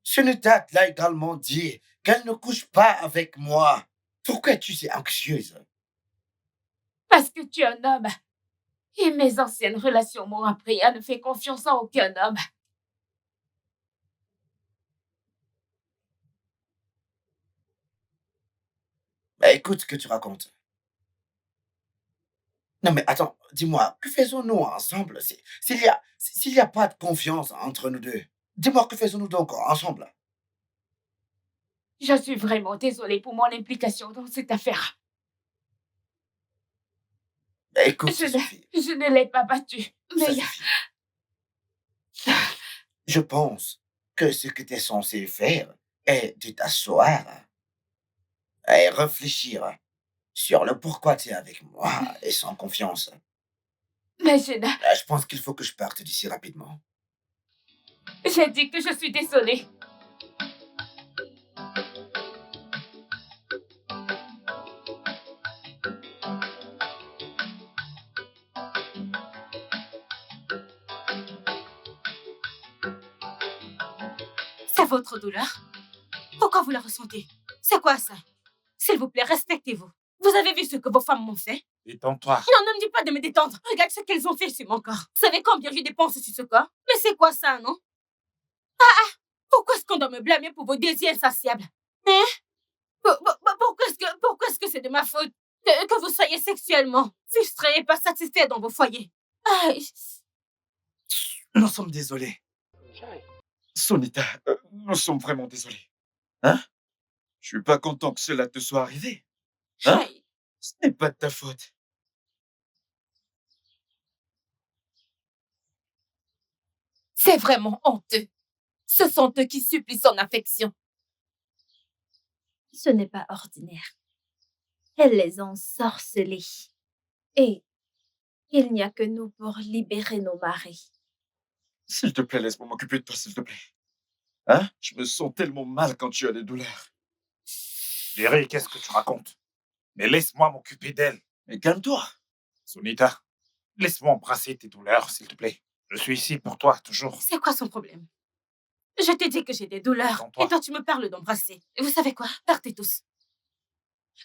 Speaker 2: Sunita l'a également dit qu'elle ne couche pas avec moi. Pourquoi tu es anxieuse?
Speaker 10: Parce que tu es un homme. Et mes anciennes relations m'ont appris à ne faire confiance en aucun homme.
Speaker 2: Bah, écoute ce que tu racontes. Non mais attends, dis-moi, que faisons-nous ensemble s'il y a pas de confiance entre nous deux? Dis-moi, que faisons-nous donc ensemble?
Speaker 10: Je suis vraiment désolée pour mon implication dans cette affaire.
Speaker 2: Bah, écoute, ça suffit.
Speaker 10: Je ne l'ai pas battue.
Speaker 2: Ça
Speaker 10: Mais
Speaker 2: suffit. Je pense que ce que tu es censé faire est de t'asseoir et réfléchir sur le pourquoi tu es avec moi et sans confiance.
Speaker 10: mais je ne...
Speaker 2: Je pense qu'il faut que je parte d'ici rapidement.
Speaker 10: J'ai dit que je suis désolée.
Speaker 3: C'est votre douleur? Pourquoi vous la ressentez? C'est quoi ça? S'il vous plaît, respectez-vous. Vous avez vu ce que vos femmes m'ont fait?
Speaker 9: Détends-toi.
Speaker 3: Non, ne me dis pas de me détendre. Regarde ce qu'elles ont fait sur mon corps. Vous savez combien je dépense sur ce corps? Mais c'est quoi ça, non? Pourquoi est-ce qu'on doit me blâmer pour vos désirs insatiables? Hein? Pourquoi est-ce que c'est de ma faute que vous soyez sexuellement frustrés et pas satisfaits dans vos foyers?
Speaker 7: Nous sommes désolés.
Speaker 4: Sonita, nous sommes vraiment désolés. Hein? Je suis pas content que cela te soit arrivé. Hein?
Speaker 3: Aïe.
Speaker 4: Ce n'est pas de ta faute.
Speaker 10: C'est vraiment honteux. Ce sont eux qui supplient son affection.
Speaker 5: Ce n'est pas ordinaire. Elle les a ensorcelés. Et il n'y a que nous pour libérer nos maris.
Speaker 4: S'il te plaît, laisse-moi m'occuper de toi, s'il te plaît. Hein? Je me sens tellement mal quand tu as des douleurs.
Speaker 9: Jerry, qu'est-ce que tu racontes? Mais laisse-moi m'occuper d'elle.
Speaker 4: Mais calme-toi.
Speaker 9: Sunita, laisse-moi embrasser tes douleurs, s'il te plaît. Je suis ici pour toi, toujours.
Speaker 3: C'est quoi son problème? Je t'ai dit que j'ai des douleurs.
Speaker 9: Détends-toi.
Speaker 3: Et toi, tu me parles d'embrasser. Et vous savez quoi? Partez tous.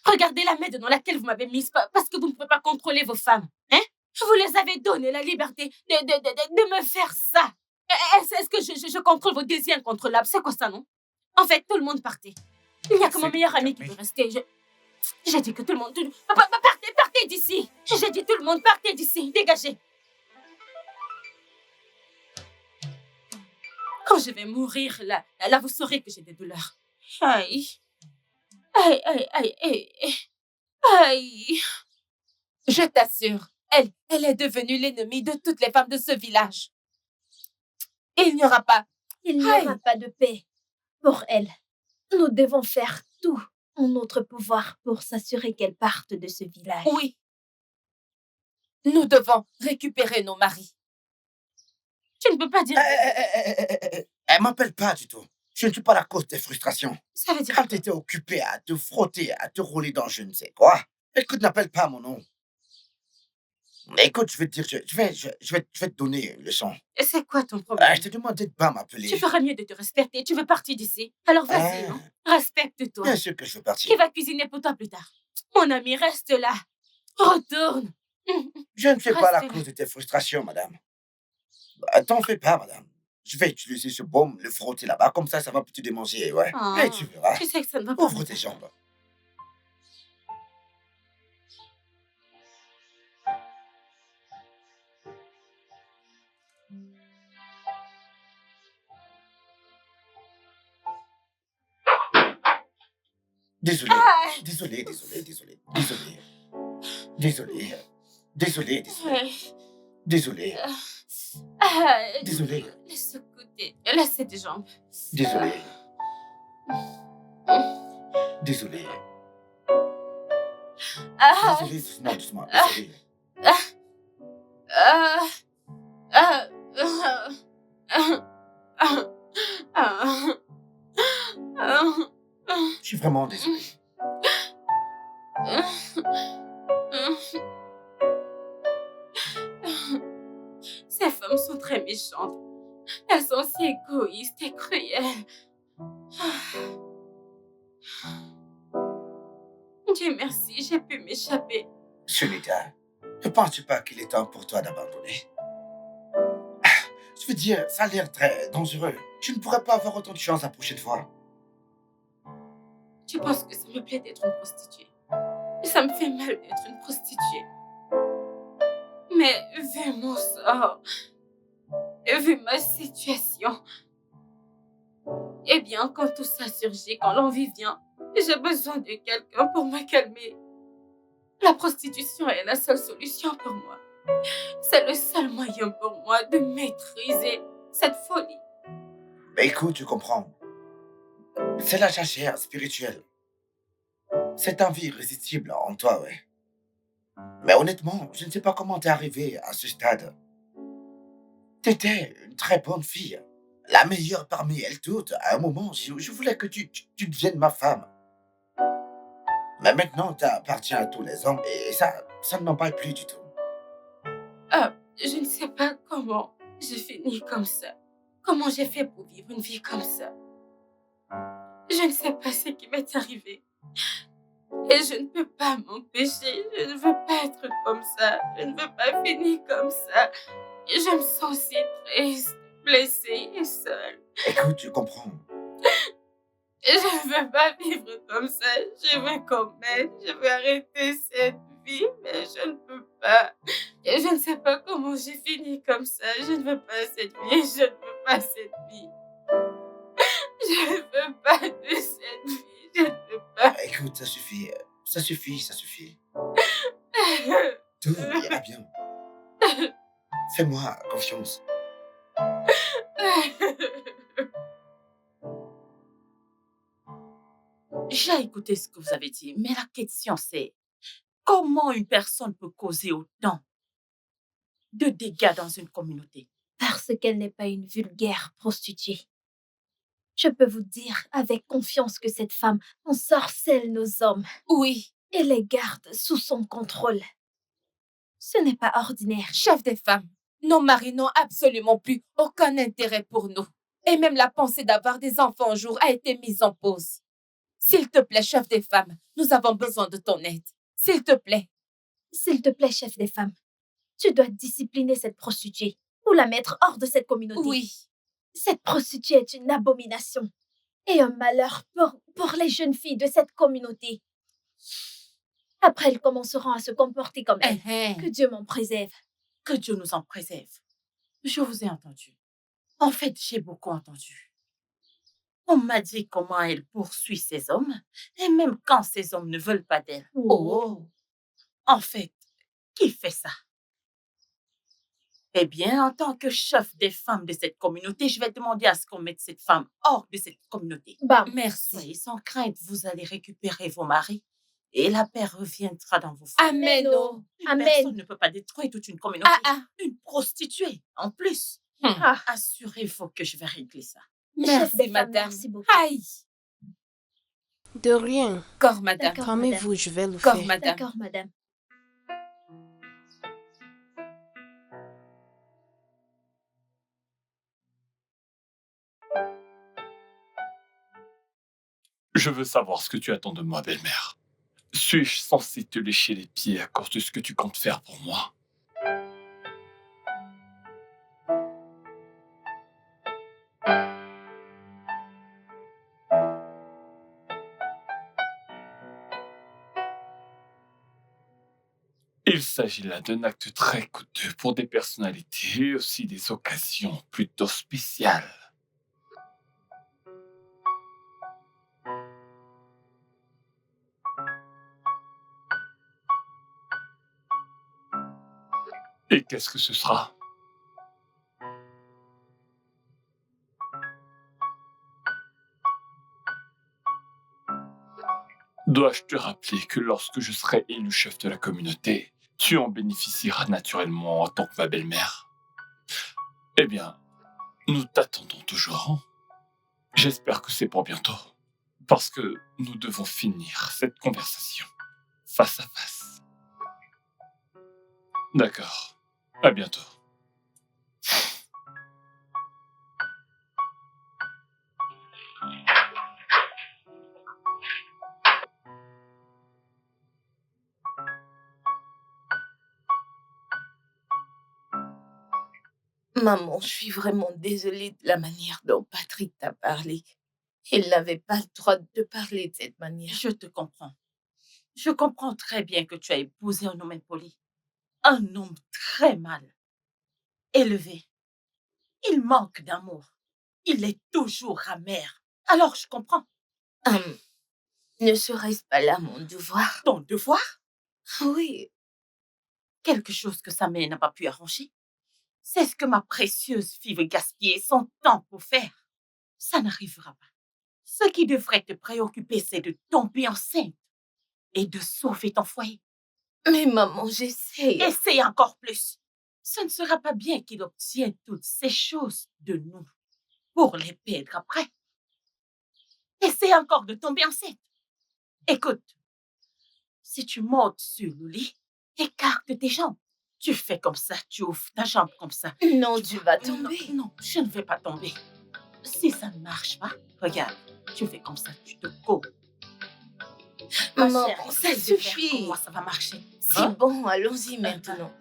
Speaker 3: Regardez la merde dans laquelle vous m'avez mise parce que vous ne pouvez pas contrôler vos femmes. Hein? Vous les avez donné la liberté de me faire ça. Est-ce que je contrôle vos désirs incontrôlables? C'est quoi ça, non? En fait, tout le monde partait. Il n'y a que mon meilleur ami qui peut rester. J'ai dit que tout le monde... Partez d'ici. J'ai dit tout le monde, partez d'ici. Dégagez. Quand je vais mourir, là, vous saurez que j'ai des douleurs. Aïe. Aïe, aïe, aïe, aïe. Aïe.
Speaker 5: Je t'assure, elle est devenue l'ennemie de toutes les femmes de ce village. Il n'y aura pas...
Speaker 11: Il n'y aura pas de paix pour elle. Nous devons faire tout en notre pouvoir pour s'assurer qu'elle parte de ce village.
Speaker 5: Oui. Nous devons récupérer nos maris.
Speaker 3: Tu ne peux pas dire...
Speaker 2: Elle m'appelle pas du tout. Je ne suis pas la cause des frustrations.
Speaker 3: Ça veut dire...
Speaker 2: Quand tu étais occupé à te frotter, à te rouler dans je ne sais quoi, écoute, n'appelle pas mon nom. Écoute, je vais te dire, je vais te donner une leçon.
Speaker 3: Et c'est quoi ton problème?
Speaker 2: Je te demande de ne pas m'appeler.
Speaker 3: Tu ferais mieux de te respecter. Tu veux partir d'ici. Alors vas-y, non? Respecte-toi.
Speaker 2: Bien sûr que je veux partir.
Speaker 3: Qui va cuisiner pour toi plus tard? Mon ami, reste là. Retourne.
Speaker 2: Je ne suis pas la
Speaker 3: Reste là.
Speaker 2: cause de tes frustrations, madame. T'en fais pas, madame. Je vais utiliser ce baume, le frotter là-bas, comme ça va plus te démanger, ouais.
Speaker 3: Ah,
Speaker 2: Et tu verras.
Speaker 3: Tu sais que ça ne va pas.
Speaker 2: Ouvre tes jambes. Désolé, désolé, désolé, désolé, désolé. Désolé, désolé, désolé, désolé, désolé,
Speaker 3: Laisse écouter. Laisse tes jambes.
Speaker 2: désolé, désolé, désolé, doucement, doucement, désolé. Je suis vraiment désolé.
Speaker 3: Ces femmes sont très méchantes. Elles sont si égoïstes et cruelles. Dieu merci, j'ai pu m'échapper.
Speaker 2: Sunita, ne penses-tu pas qu'il est temps pour toi d'abandonner? Je veux dire, ça a l'air très dangereux. Tu ne pourrais pas avoir autant de chance la prochaine fois.
Speaker 3: Tu penses que ça me plaît d'être une prostituée? Ça me fait mal d'être une prostituée. Mais vu mon sort, vu ma situation, eh bien, quand tout ça surgit, quand l'envie vient, j'ai besoin de quelqu'un pour me calmer. La prostitution est la seule solution pour moi. C'est le seul moyen pour moi de maîtriser cette folie.
Speaker 2: Mais écoute, tu comprends. C'est la jachère spirituelle. Cette envie irrésistible en toi, ouais. Mais honnêtement, je ne sais pas comment t'es arrivé à ce stade. T'étais une très bonne fille. La meilleure parmi elles toutes. À un moment, je voulais que tu deviennes ma femme. Mais maintenant, t'appartiens à tous les hommes et ça ne m'emballe plus du tout.
Speaker 3: Je ne sais pas comment j'ai fini comme ça. Comment j'ai fait pour vivre une vie comme ça. Je ne sais pas ce qui m'est arrivé. Et je ne peux pas m'empêcher. Je ne veux pas être comme ça. Je ne veux pas finir comme ça. Je me sens si triste, blessée et seule.
Speaker 2: Écoute, tu comprends.
Speaker 3: Je ne veux pas vivre comme ça. Je veux qu'on m'aide. Je veux arrêter cette vie, mais je ne peux pas. Et je ne sais pas comment j'ai fini comme ça. Je ne veux pas cette vie. Je ne veux pas cette vie. Je ne veux pas de cette vie. Je ne veux pas.
Speaker 2: Écoute, ça suffit. Ça suffit, ça suffit. Tout ira bien. Fais-moi confiance.
Speaker 8: J'ai écouté ce que vous avez dit, mais la question c'est comment une personne peut causer autant de dégâts dans une communauté?
Speaker 11: Parce qu'elle n'est pas une vulgaire prostituée. Je peux vous dire avec confiance que cette femme ensorcelle nos hommes.
Speaker 5: Oui,
Speaker 11: Et les garde sous son contrôle. Ce n'est pas ordinaire.
Speaker 5: chef des femmes, nos maris n'ont absolument plus aucun intérêt pour nous. Et même la pensée d'avoir des enfants un jour a été mise en pause. S'il te plaît, chef des femmes, nous avons besoin de ton aide. S'il te plaît.
Speaker 11: S'il te plaît, chef des femmes, tu dois discipliner cette prostituée ou la mettre hors de cette communauté.
Speaker 5: Oui.
Speaker 11: Cette prostituée est une abomination et un malheur pour les jeunes filles de cette communauté. Après, elles commenceront à se comporter comme elles.
Speaker 8: Eh,
Speaker 11: Que Dieu m'en préserve.
Speaker 8: que Dieu nous en préserve. Je vous ai entendu. En fait, j'ai beaucoup entendu. On m'a dit comment elle poursuit ces hommes, et même quand ces hommes ne veulent pas d'elle.
Speaker 11: Oh.
Speaker 8: En fait, qui fait ça? Eh bien, en tant que chef des femmes de cette communauté, je vais demander à ce qu'on mette cette femme hors de cette communauté.
Speaker 11: Bam.
Speaker 8: Merci. Oui, sans crainte, vous allez récupérer vos maris et la paix reviendra dans vos familles.
Speaker 11: Amen. Oh.
Speaker 8: Une
Speaker 11: Amen.
Speaker 8: personne ne peut pas détruire toute une communauté. Une prostituée, en plus.
Speaker 11: Ah.
Speaker 8: Assurez-vous que je vais régler ça.
Speaker 11: Chef des femmes,
Speaker 8: madame.
Speaker 11: merci beaucoup.
Speaker 8: Aïe.
Speaker 12: De rien.
Speaker 8: D'accord, madame.
Speaker 11: D'accord,
Speaker 12: Calmez-vous, je vais le
Speaker 8: D'accord,
Speaker 12: faire.
Speaker 8: madame.
Speaker 11: D'accord, madame.
Speaker 6: Je veux savoir ce que tu attends de moi, belle-mère. Suis-je censé te lécher les pieds à cause de ce que tu comptes faire pour moi? Il s'agit là d'un acte très coûteux pour des personnalités et aussi des occasions plutôt spéciales. Et qu'est-ce que ce sera? Dois-je te rappeler que lorsque je serai élu chef de la communauté, tu en bénéficieras naturellement en tant que ma belle-mère? Eh bien, nous t'attendons toujours. J'espère que c'est pour bientôt, parce que nous devons finir cette conversation face à face. D'accord, à bientôt.
Speaker 5: Maman, je suis vraiment désolée de la manière dont Patrick t'a parlé. Il n'avait pas le droit de parler de cette manière.
Speaker 8: Je te comprends. Je comprends très bien que tu as épousé un homme impoli. Un homme très mal élevé. Il manque d'amour. Il est toujours amer. Alors, je comprends.
Speaker 5: Ne serait-ce pas là mon devoir?
Speaker 8: Ton devoir?
Speaker 5: Oui.
Speaker 8: Quelque chose que sa mère n'a pas pu arranger. C'est ce que ma précieuse fille veut gaspiller son temps pour faire. Ça n'arrivera pas. Ce qui devrait te préoccuper, c'est de tomber enceinte et de sauver ton foyer.
Speaker 5: Mais maman, j'essaie.
Speaker 8: Essaye encore plus. Ce ne sera pas bien qu'il obtienne toutes ces choses de nous pour les perdre après. Essaye encore de tomber enceinte. Écoute, si tu montes sur le lit, écarte tes jambes. Tu fais comme ça, tu ouvres ta jambe comme ça.
Speaker 5: Non, tu vas tomber.
Speaker 8: Non, je ne vais pas tomber. Si ça ne marche pas, regarde, tu fais comme ça, tu te cours.
Speaker 5: Maman,
Speaker 8: ça
Speaker 5: ça suffit.
Speaker 8: Comment ça va marcher?
Speaker 5: C'est bon, allons-y maintenant.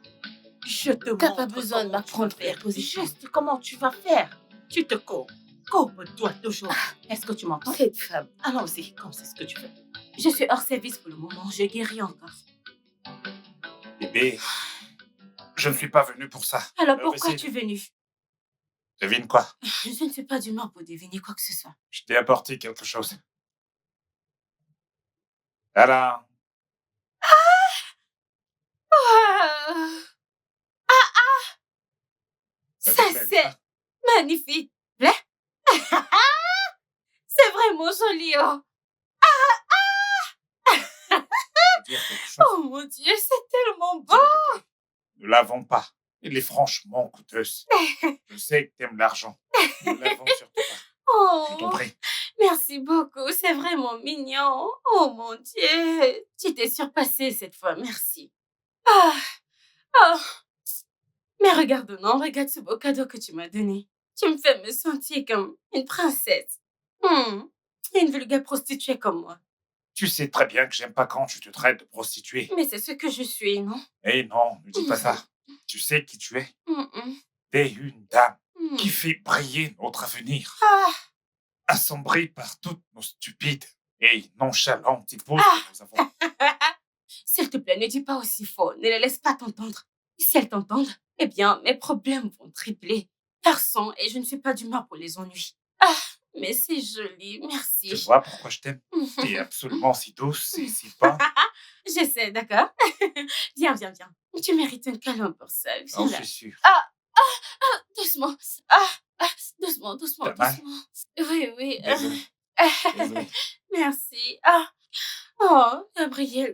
Speaker 8: Je te
Speaker 5: T'as
Speaker 8: montre
Speaker 5: pas besoin de
Speaker 8: comment
Speaker 5: m'apprendre
Speaker 8: tu vas
Speaker 5: la
Speaker 8: faire.
Speaker 5: position.
Speaker 8: Juste comment tu vas faire. Tu te cours. Courbe-toi toujours. Est-ce que tu m'entends?
Speaker 5: Cette femme.
Speaker 8: Allons-y, comme c'est ce que tu veux. Je suis hors service pour le moment. Je guéris encore.
Speaker 9: Bébé, je ne suis pas venu pour ça.
Speaker 3: Alors
Speaker 9: Le
Speaker 3: pourquoi
Speaker 9: récit-
Speaker 3: tu es venu?
Speaker 9: Devine quoi?
Speaker 3: Je ne suis pas d'humeur pour deviner quoi que ce soit.
Speaker 9: Je t'ai apporté quelque chose. Alors,
Speaker 3: Ça,
Speaker 9: te plaît,
Speaker 3: c'est
Speaker 9: hein?
Speaker 3: magnifique. Là? C'est vraiment joli, oh.
Speaker 9: Je veux dire quelque chose.
Speaker 3: Oh mon Dieu, c'est tellement beau.
Speaker 9: Ne l'avons pas. Elle est franchement coûteuse. Je sais que t'aimes l'argent. Ne l'avons surtout pas. Je t'en
Speaker 3: Oh,
Speaker 9: prie.
Speaker 3: merci beaucoup, c'est vraiment mignon. Oh mon Dieu, tu t'es surpassée cette fois, merci. Ah, oh. Mais regarde, non, regarde ce beau cadeau que tu m'as donné. Tu me fais me sentir comme une princesse. Une vulgaire prostituée comme moi.
Speaker 9: Tu sais très bien que j'aime pas quand tu te traites de prostituée.
Speaker 3: Mais c'est ce que je suis, non?
Speaker 9: Eh non, ne dis pas ça. Tu sais qui tu es.
Speaker 3: Mm,
Speaker 9: T'es une dame
Speaker 3: mm.
Speaker 9: qui fait briller notre avenir.
Speaker 3: Ah,
Speaker 9: Assombrie par toutes nos stupides et nonchalante épouse que nous avons.
Speaker 3: S'il te plaît, ne dis pas aussi fort. Ne les laisse pas t'entendre. Si elles t'entendent, eh bien, mes problèmes vont tripler. Garçon, et je ne fais pas d'humeur pour les ennuis. Ah, mais c'est joli, merci.
Speaker 9: Tu vois pourquoi je t'aime? T'es absolument si douce et si bonne.
Speaker 3: J'essaie, d'accord? Viens. Tu mérites un câlin pour ça. Viens
Speaker 9: J'en
Speaker 3: là.
Speaker 9: suis sûr.
Speaker 3: Doucement. Doucement.
Speaker 9: T'as mal?
Speaker 3: Oui.
Speaker 9: Désolé. Désolé.
Speaker 3: Merci. Oh, Gabriel.